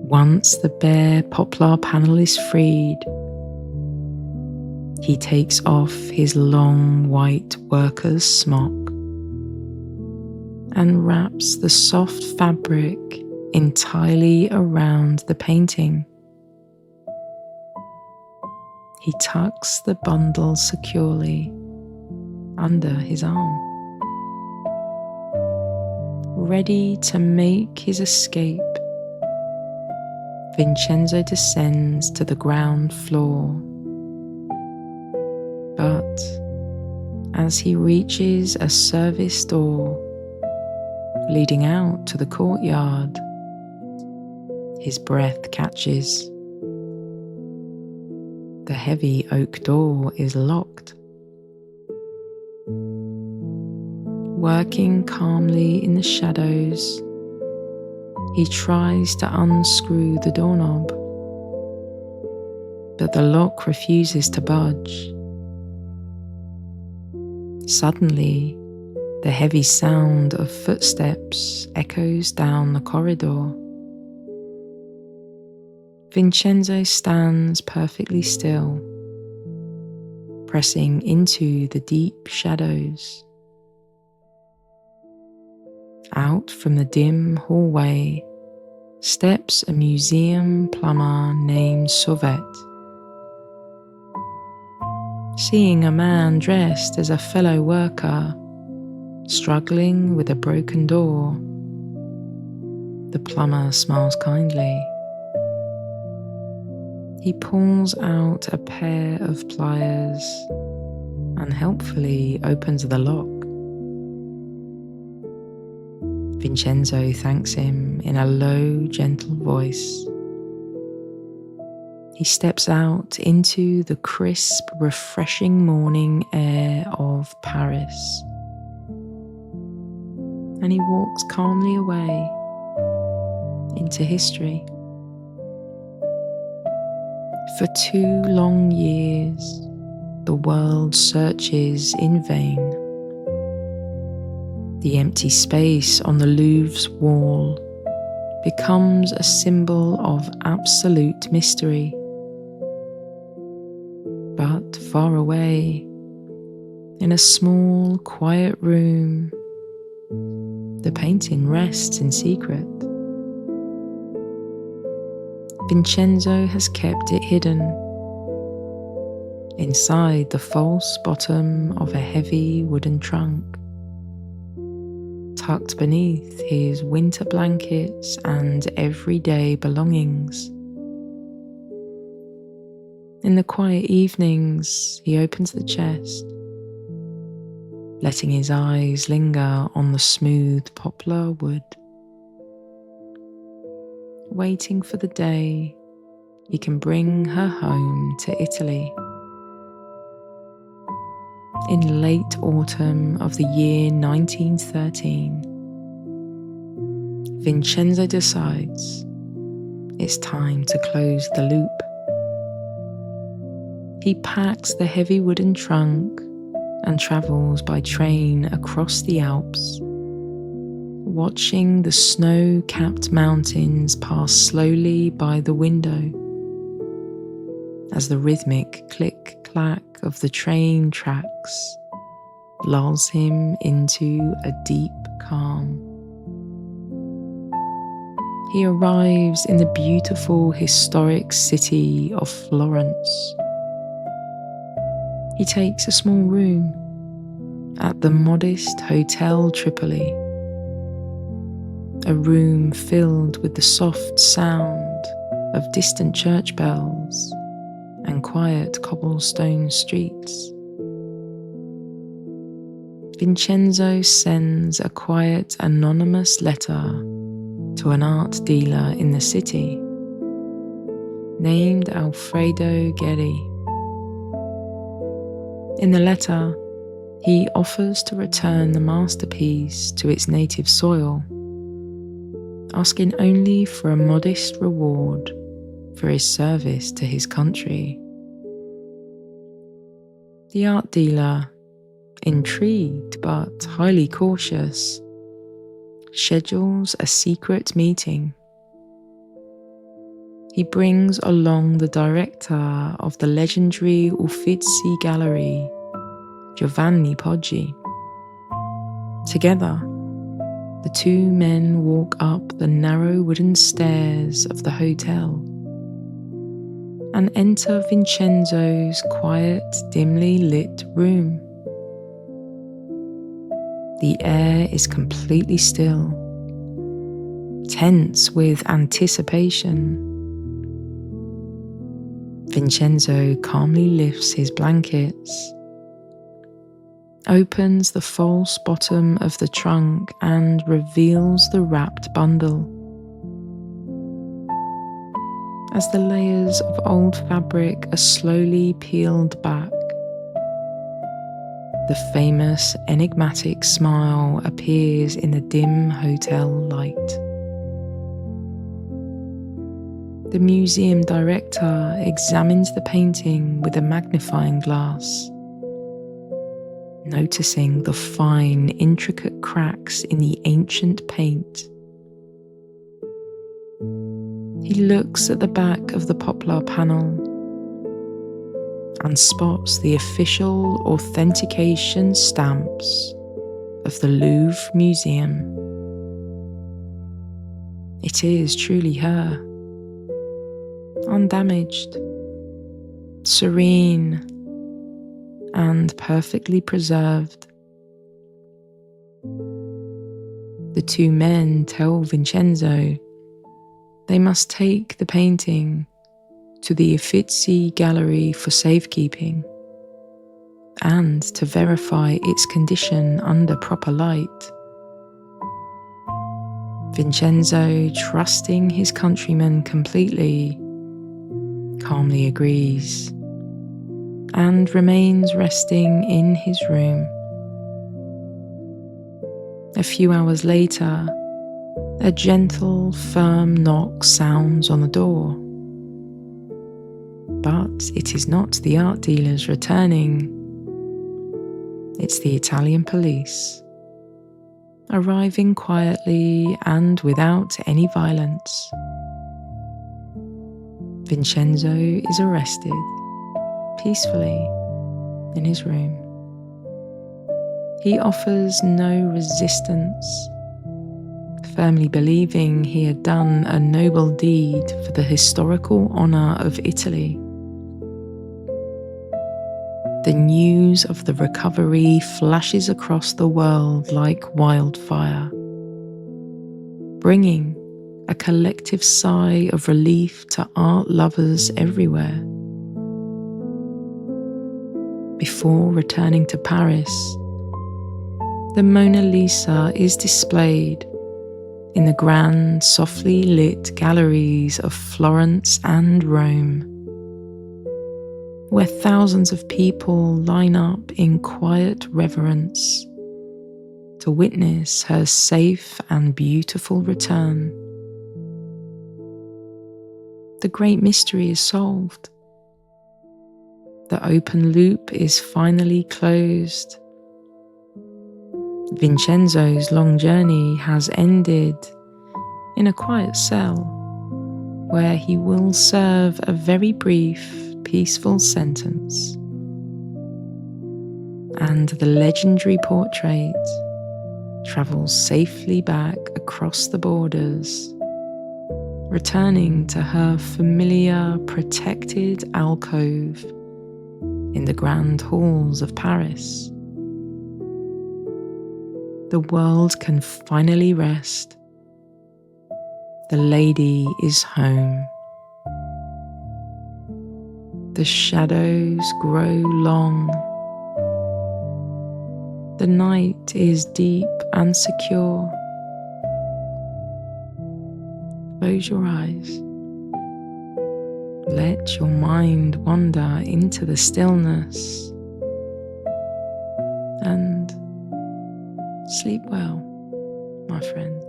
Once the bare poplar panel is freed, he takes off his long white worker's smock and wraps the soft fabric entirely around the painting. He tucks the bundle securely under his arm. Ready to make his escape, Vincenzo descends to the ground floor. But as he reaches a service door leading out to the courtyard, his breath catches. The heavy oak door is locked. Working calmly in the shadows, he tries to unscrew the doorknob, but the lock refuses to budge. Suddenly, the heavy sound of footsteps echoes down the corridor. Vincenzo stands perfectly still, pressing into the deep shadows. Out from the dim hallway steps a museum plumber named Sauvet. Seeing a man dressed as a fellow worker struggling with a broken door, the plumber smiles kindly. He pulls out a pair of pliers and helpfully opens the lock. Vincenzo thanks him in a low, gentle voice. He steps out into the crisp, refreshing morning air of Paris, and he walks calmly away into history. For 2 long years, the world searches in vain. The empty space on the Louvre's wall becomes a symbol of absolute mystery. But far away, in a small, quiet room, the painting rests in secret. Vincenzo has kept it hidden inside the false bottom of a heavy wooden trunk, tucked beneath his winter blankets and everyday belongings. In the quiet evenings, he opens the chest letting his eyes linger on the smooth poplar wood, waiting for the day he can bring her home to Italy. In late autumn of the year 1913, Vincenzo decides it's time to close the loop. He packs the heavy wooden trunk and travels by train across the Alps, watching the snow-capped mountains pass slowly by the window as the rhythmic click-clack of the train tracks lulls him into a deep calm. He arrives in the beautiful historic city of Florence. He takes a small room at the modest Hotel Tripoli, a room filled with the soft sound of distant church bells and quiet cobblestone streets. Vincenzo sends a quiet, anonymous letter to an art dealer in the city named Alfredo Geri. In the letter, he offers to return the masterpiece to its native soil, asking only for a modest reward for his service to his country. The art dealer, intrigued but highly cautious, schedules a secret meeting. He brings along the director of the legendary Uffizi Gallery, Giovanni Poggi. Together, the two men walk up the narrow wooden stairs of the hotel and enter Vincenzo's quiet, dimly lit room. The air is completely still, tense with anticipation. Vincenzo calmly lifts his blankets, opens the false bottom of the trunk and reveals the wrapped bundle. As the layers of old fabric are slowly peeled back, the famous enigmatic smile appears in the dim hotel light. The museum director examines the painting with a magnifying glass, noticing the fine, intricate cracks in the ancient paint. He looks at the back of the poplar panel and spots the official authentication stamps of the Louvre Museum. It is truly her, undamaged, serene, and perfectly preserved. The two men tell Vincenzo they must take the painting to the Uffizi Gallery for safekeeping and to verify its condition under proper light. Vincenzo, trusting his countrymen completely, calmly agrees and remains resting in his room. A few hours later, a gentle, firm knock sounds on the door. But it is not the art dealers returning. It's the Italian police, arriving quietly and without any violence. Vincenzo is arrested peacefully in his room. He offers no resistance, firmly believing he had done a noble deed for the historical honor of Italy. The news of the recovery flashes across the world like wildfire, bringing a collective sigh of relief to art lovers everywhere. Before returning to Paris, The Mona Lisa is displayed in the grand, softly lit galleries of Florence and Rome, where thousands of people line up in quiet reverence to witness her safe and beautiful return. The great mystery is solved. The open loop is finally closed. Vincenzo's long journey has ended in a quiet cell where he will serve a very brief, peaceful sentence. And the legendary portrait travels safely back across the borders, returning to her familiar, protected alcove in the grand halls of Paris. The world can finally rest. The lady is home. The shadows grow long. The night is deep and secure. Close your eyes. Let your mind wander into the stillness and sleep well, my friends.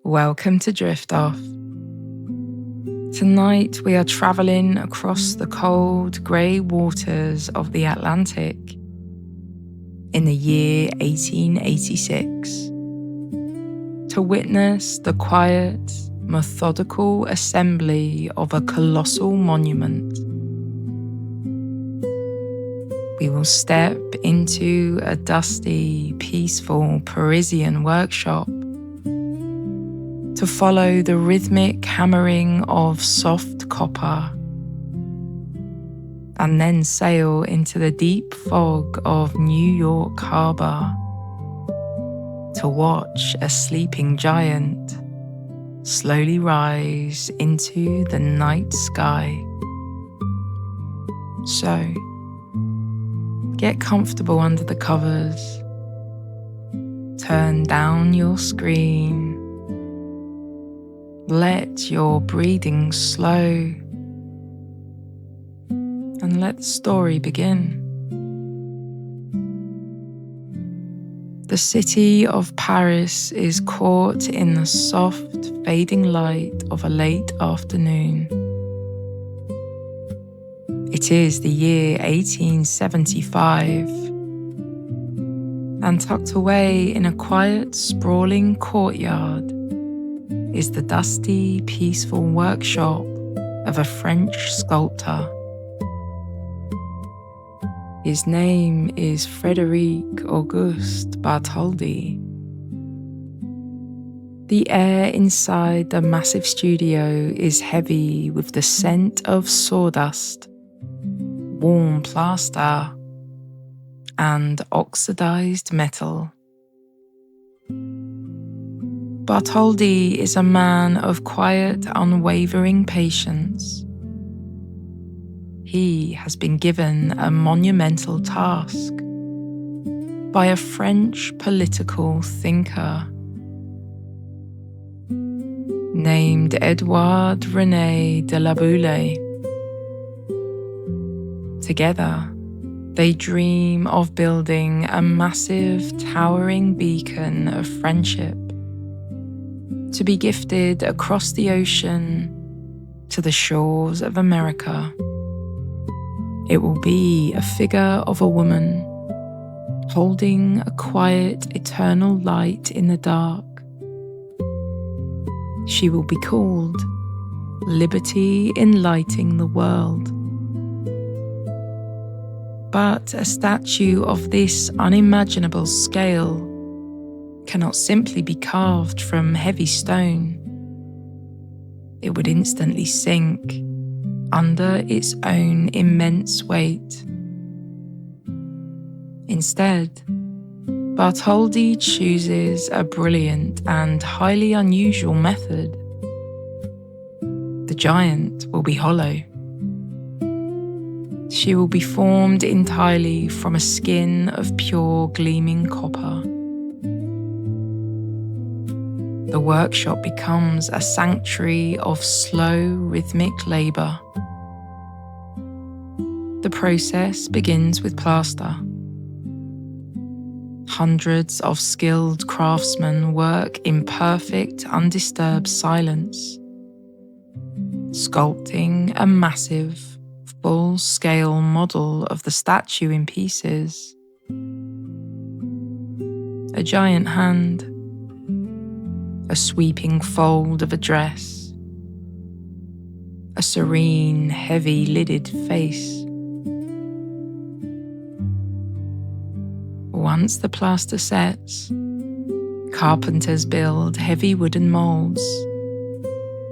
Welcome to Drift Off. Tonight we are travelling across the cold, grey waters of the Atlantic in the year 1886 to witness the quiet, methodical assembly of a colossal monument. We will step into a dusty, peaceful Parisian workshop to follow the rhythmic hammering of soft copper, and then sail into the deep fog of New York Harbor to watch a sleeping giant slowly rise into the night sky. So, get comfortable under the covers, turn down your screen, let your breathing slow, and let the story begin. The city of Paris is caught in the soft, fading light of a late afternoon. It is the year 1875, and tucked away in a quiet, sprawling courtyard is the dusty, peaceful workshop of a French sculptor. His name is Frédéric Auguste Bartholdi. The air inside the massive studio is heavy with the scent of sawdust, warm plaster, and oxidized metal. Bartholdi is a man of quiet, unwavering patience. He has been given a monumental task by a French political thinker named Edouard René de la Boule. Together, they dream of building a massive, towering beacon of friendship to be gifted across the ocean to the shores of America. It will be a figure of a woman holding a quiet, eternal light in the dark. She will be called Liberty Enlighting the World. But a statue of this unimaginable scale cannot simply be carved from heavy stone. It would instantly sink under its own immense weight. Instead, Bartholdi chooses a brilliant and highly unusual method. The the giant will be hollow. She will be formed entirely from a skin of pure gleaming copper. The workshop becomes a sanctuary of slow, rhythmic labour. The process begins with plaster. Hundreds of skilled craftsmen work in perfect, undisturbed silence, sculpting a massive, full-scale model of the statue in pieces. A giant hand, a sweeping fold of a dress, a serene, heavy-lidded face. Once the plaster sets, carpenters build heavy wooden moulds,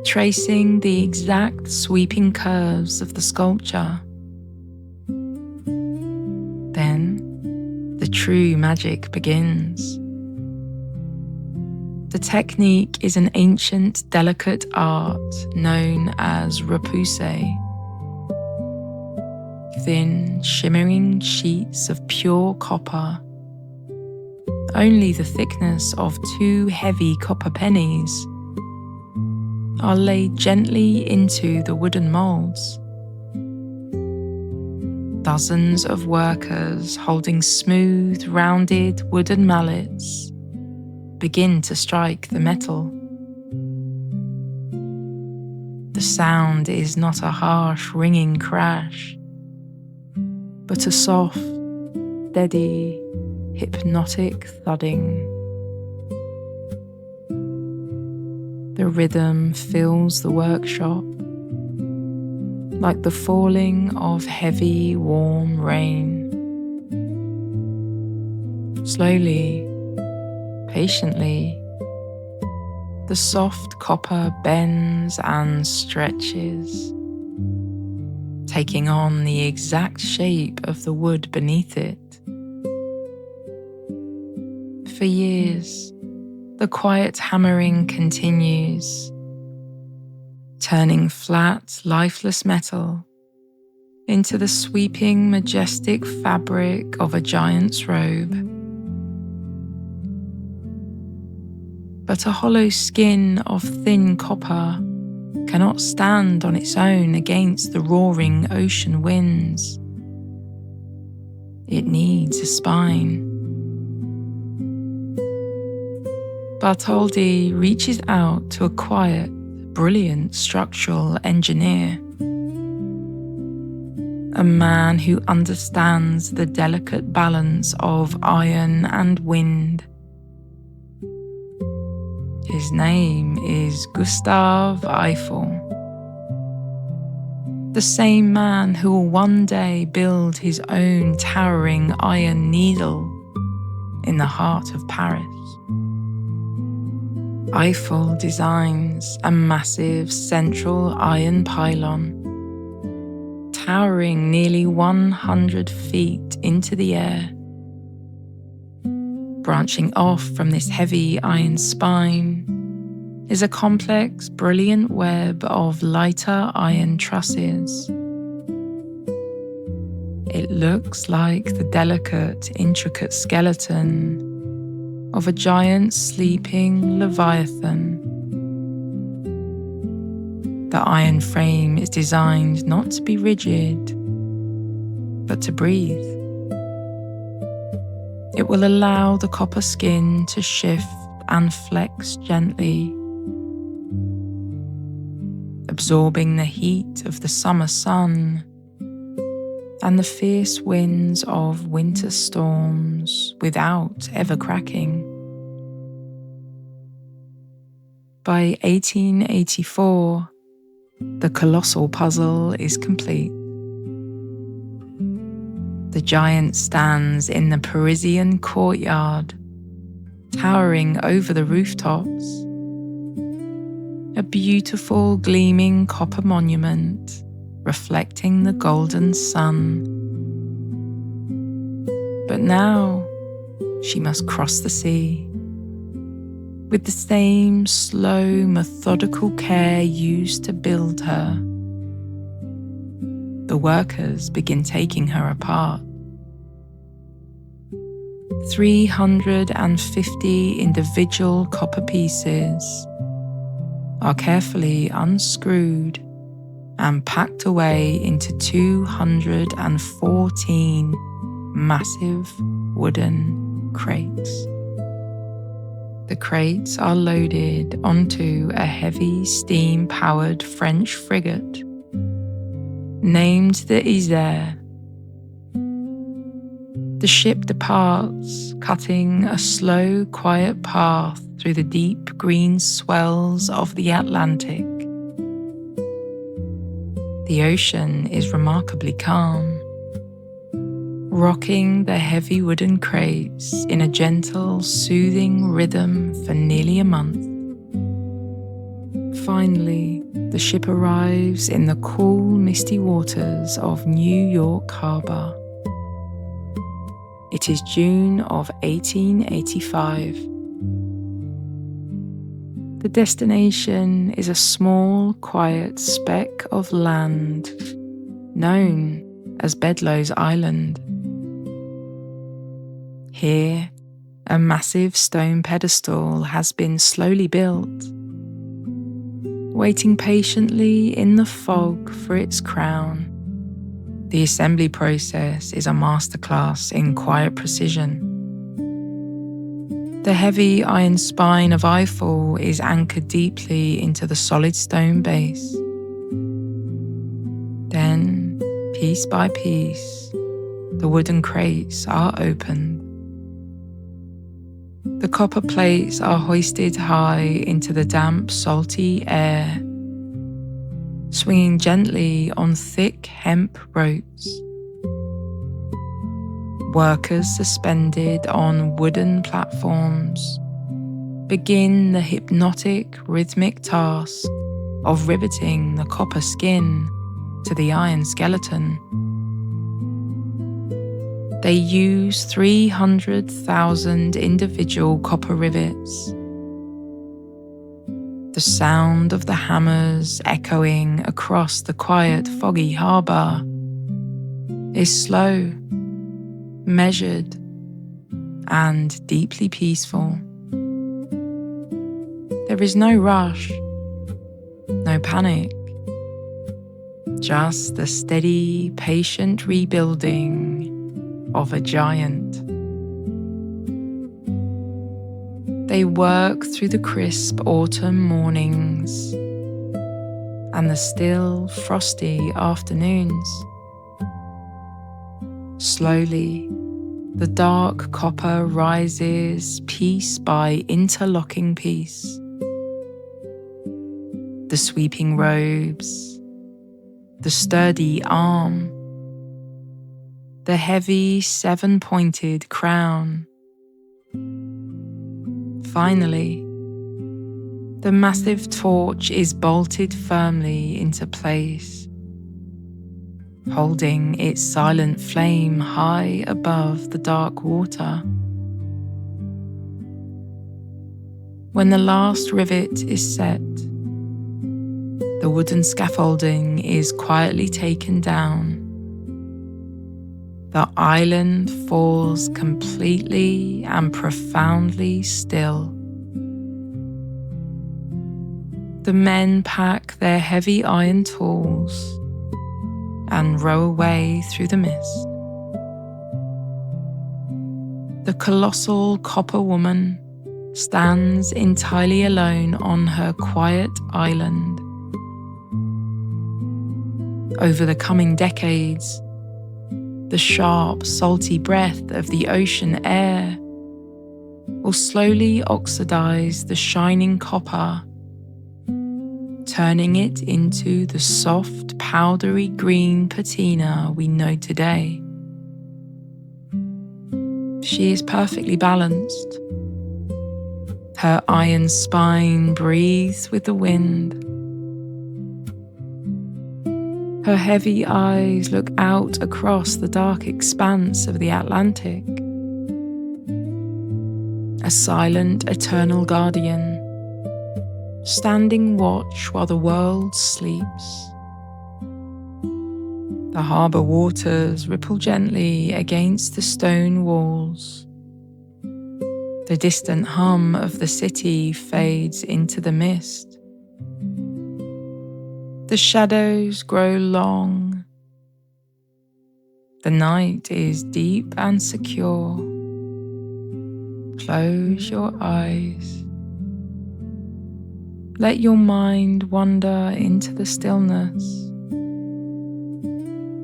tracing the exact sweeping curves of the sculpture. Then, the true magic begins. The technique is an ancient, delicate art known as repousse. Thin, shimmering sheets of pure copper, only the thickness of 2 heavy copper pennies, are laid gently into the wooden moulds. Dozens of workers holding smooth, rounded wooden mallets begin to strike the metal. The sound is not a harsh, ringing crash, but a soft, steady, hypnotic thudding. The rhythm fills the workshop like the falling of heavy, warm rain. Slowly, patiently, the soft copper bends and stretches, taking on the exact shape of the wood beneath it. For years, the quiet hammering continues, turning flat, lifeless metal into the sweeping, majestic fabric of a giant's robe. But a hollow skin of thin copper cannot stand on its own against the roaring ocean winds. It needs a spine. Bartholdi reaches out to a quiet, brilliant structural engineer, a man who understands the delicate balance of iron and wind. His name is Gustav Eiffel, the same man who will one day build his own towering iron needle in the heart of Paris. Eiffel designs a massive central iron pylon, towering nearly 100 feet into the air. Branching off from this heavy iron spine is a complex, brilliant web of lighter iron trusses. It looks like the delicate, intricate skeleton of a giant sleeping leviathan. The iron frame is designed not to be rigid, but to breathe. It will allow the copper skin to shift and flex gently, absorbing the heat of the summer sun and the fierce winds of winter storms without ever cracking. By 1884, the colossal puzzle is complete. The giant stands in the Parisian courtyard, towering over the rooftops, a beautiful gleaming copper monument reflecting the golden sun. But now she must cross the sea, with the same slow, methodical care used to build her. The workers begin taking her apart. 350 individual copper pieces are carefully unscrewed and packed away into 214 massive wooden crates. The crates are loaded onto a heavy steam-powered French frigate named the Isabella. The ship departs, cutting a slow, quiet path through the deep green swells of the Atlantic. The ocean is remarkably calm, rocking the heavy wooden crates in a gentle, soothing rhythm for nearly a month. Finally, the ship arrives in the cool, misty waters of New York Harbor. It is June of 1885. The destination is a small, quiet speck of land known as Bedloe's Island. Here, a massive stone pedestal has been slowly built, waiting patiently in the fog for its crown. The assembly process is a masterclass in quiet precision. The heavy iron spine of Eiffel is anchored deeply into the solid stone base. Then, piece by piece, the wooden crates are opened. The copper plates are hoisted high into the damp, salty air, swinging gently on thick hemp ropes. Workers suspended on wooden platforms begin the hypnotic, rhythmic task of riveting the copper skin to the iron skeleton. They use 300,000 individual copper rivets. The sound of the hammers echoing across the quiet, foggy harbour is slow, measured, and deeply peaceful. There is no rush, no panic, just the steady, patient rebuilding of a giant. They work through the crisp autumn mornings and the still, frosty afternoons. Slowly, the dark copper rises piece by interlocking piece. The sweeping robes, the sturdy arm, the heavy seven-pointed crown. Finally, the massive torch is bolted firmly into place, holding its silent flame high above the dark water. When the last rivet is set, the wooden scaffolding is quietly taken down. The island falls completely and profoundly still. The men pack their heavy iron tools and row away through the mist. The colossal copper woman stands entirely alone on her quiet island. Over the coming decades, the sharp, salty breath of the ocean air will slowly oxidize the shining copper, turning it into the soft, powdery green patina we know today. She is perfectly balanced. Her iron spine breathes with the wind. Her heavy eyes look out across the dark expanse of the Atlantic. a silent, eternal guardian, standing watch while the world sleeps. The harbour waters ripple gently against the stone walls. The distant hum of the city fades into the mist. The shadows grow long. The night is deep and secure. Close your eyes. Let your mind wander into the stillness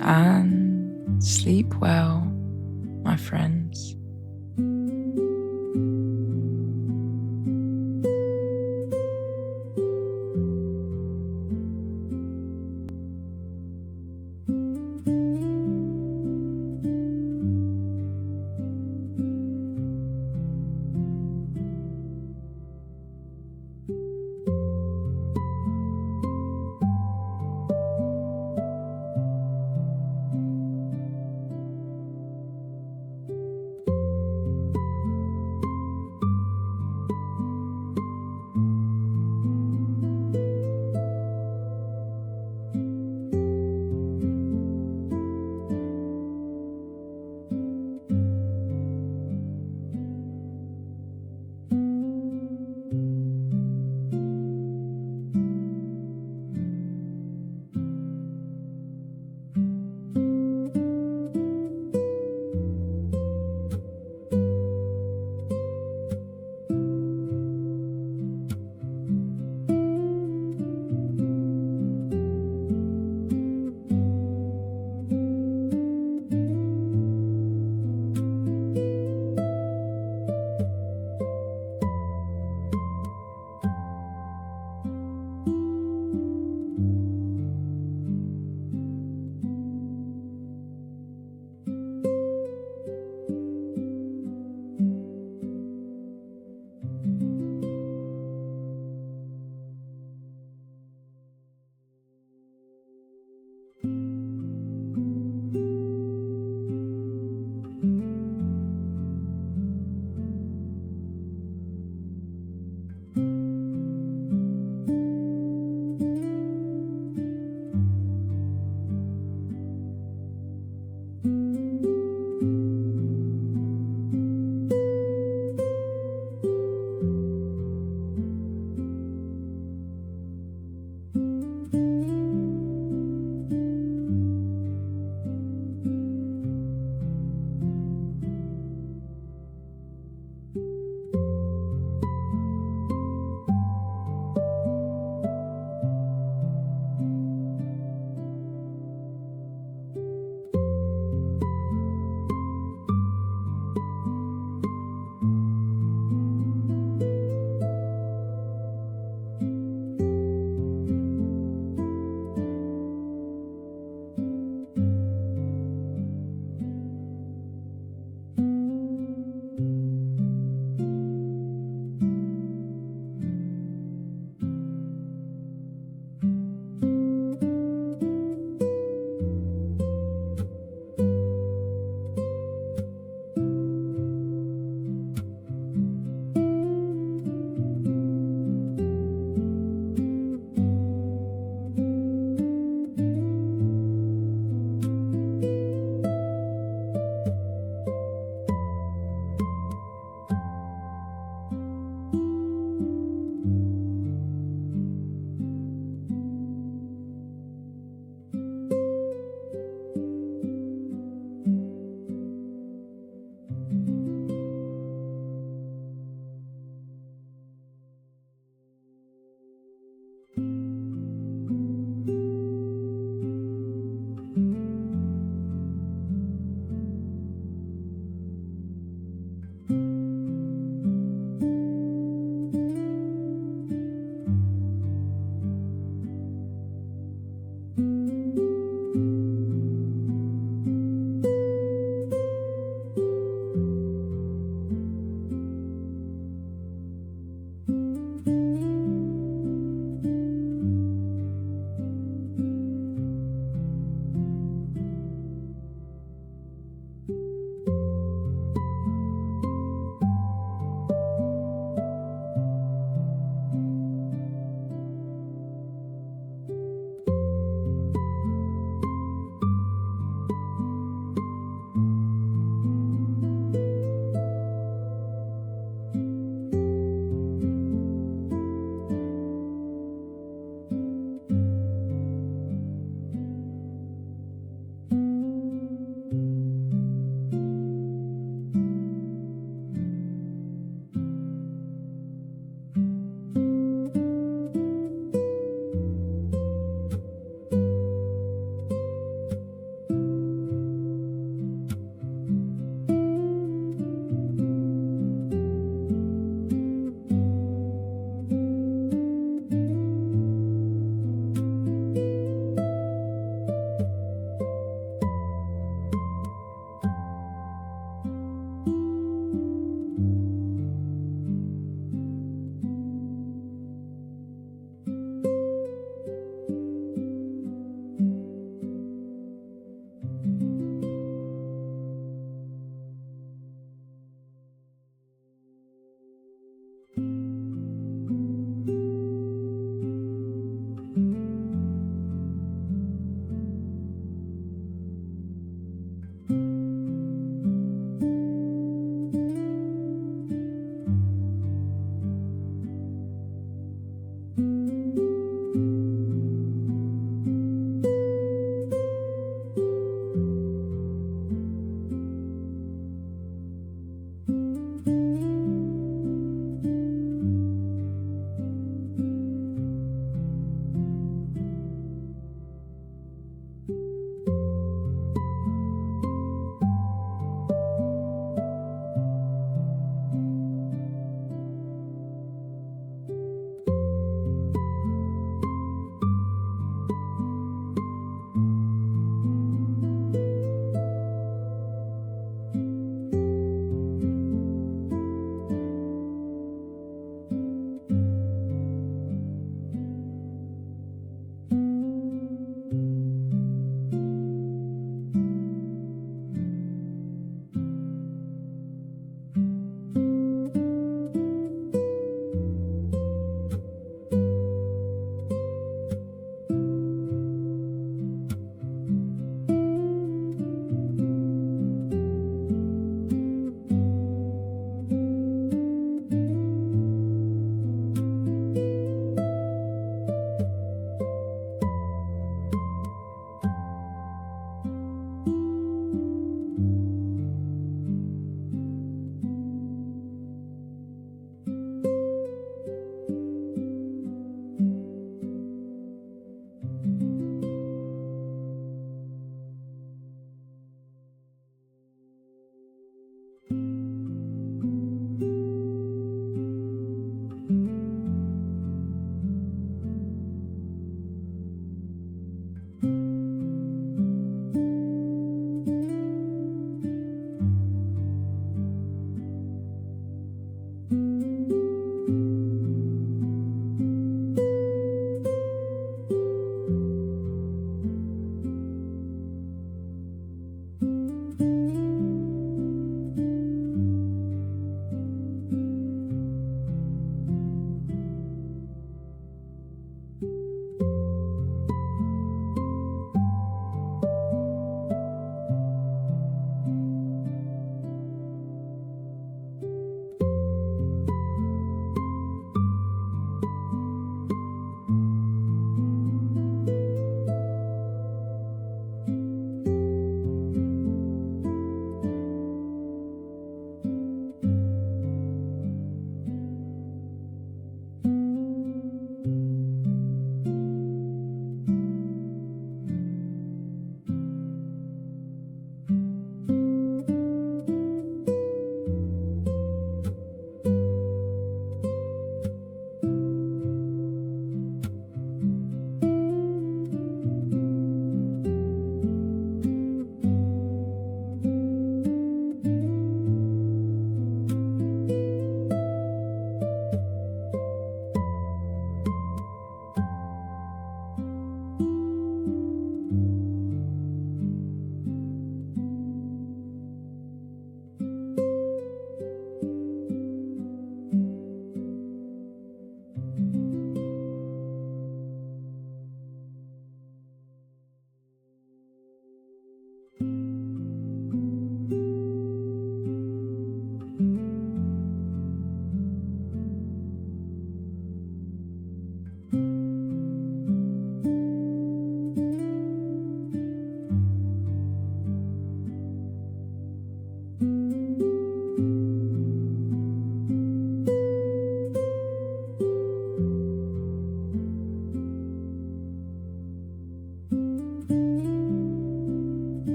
and sleep well, my friends.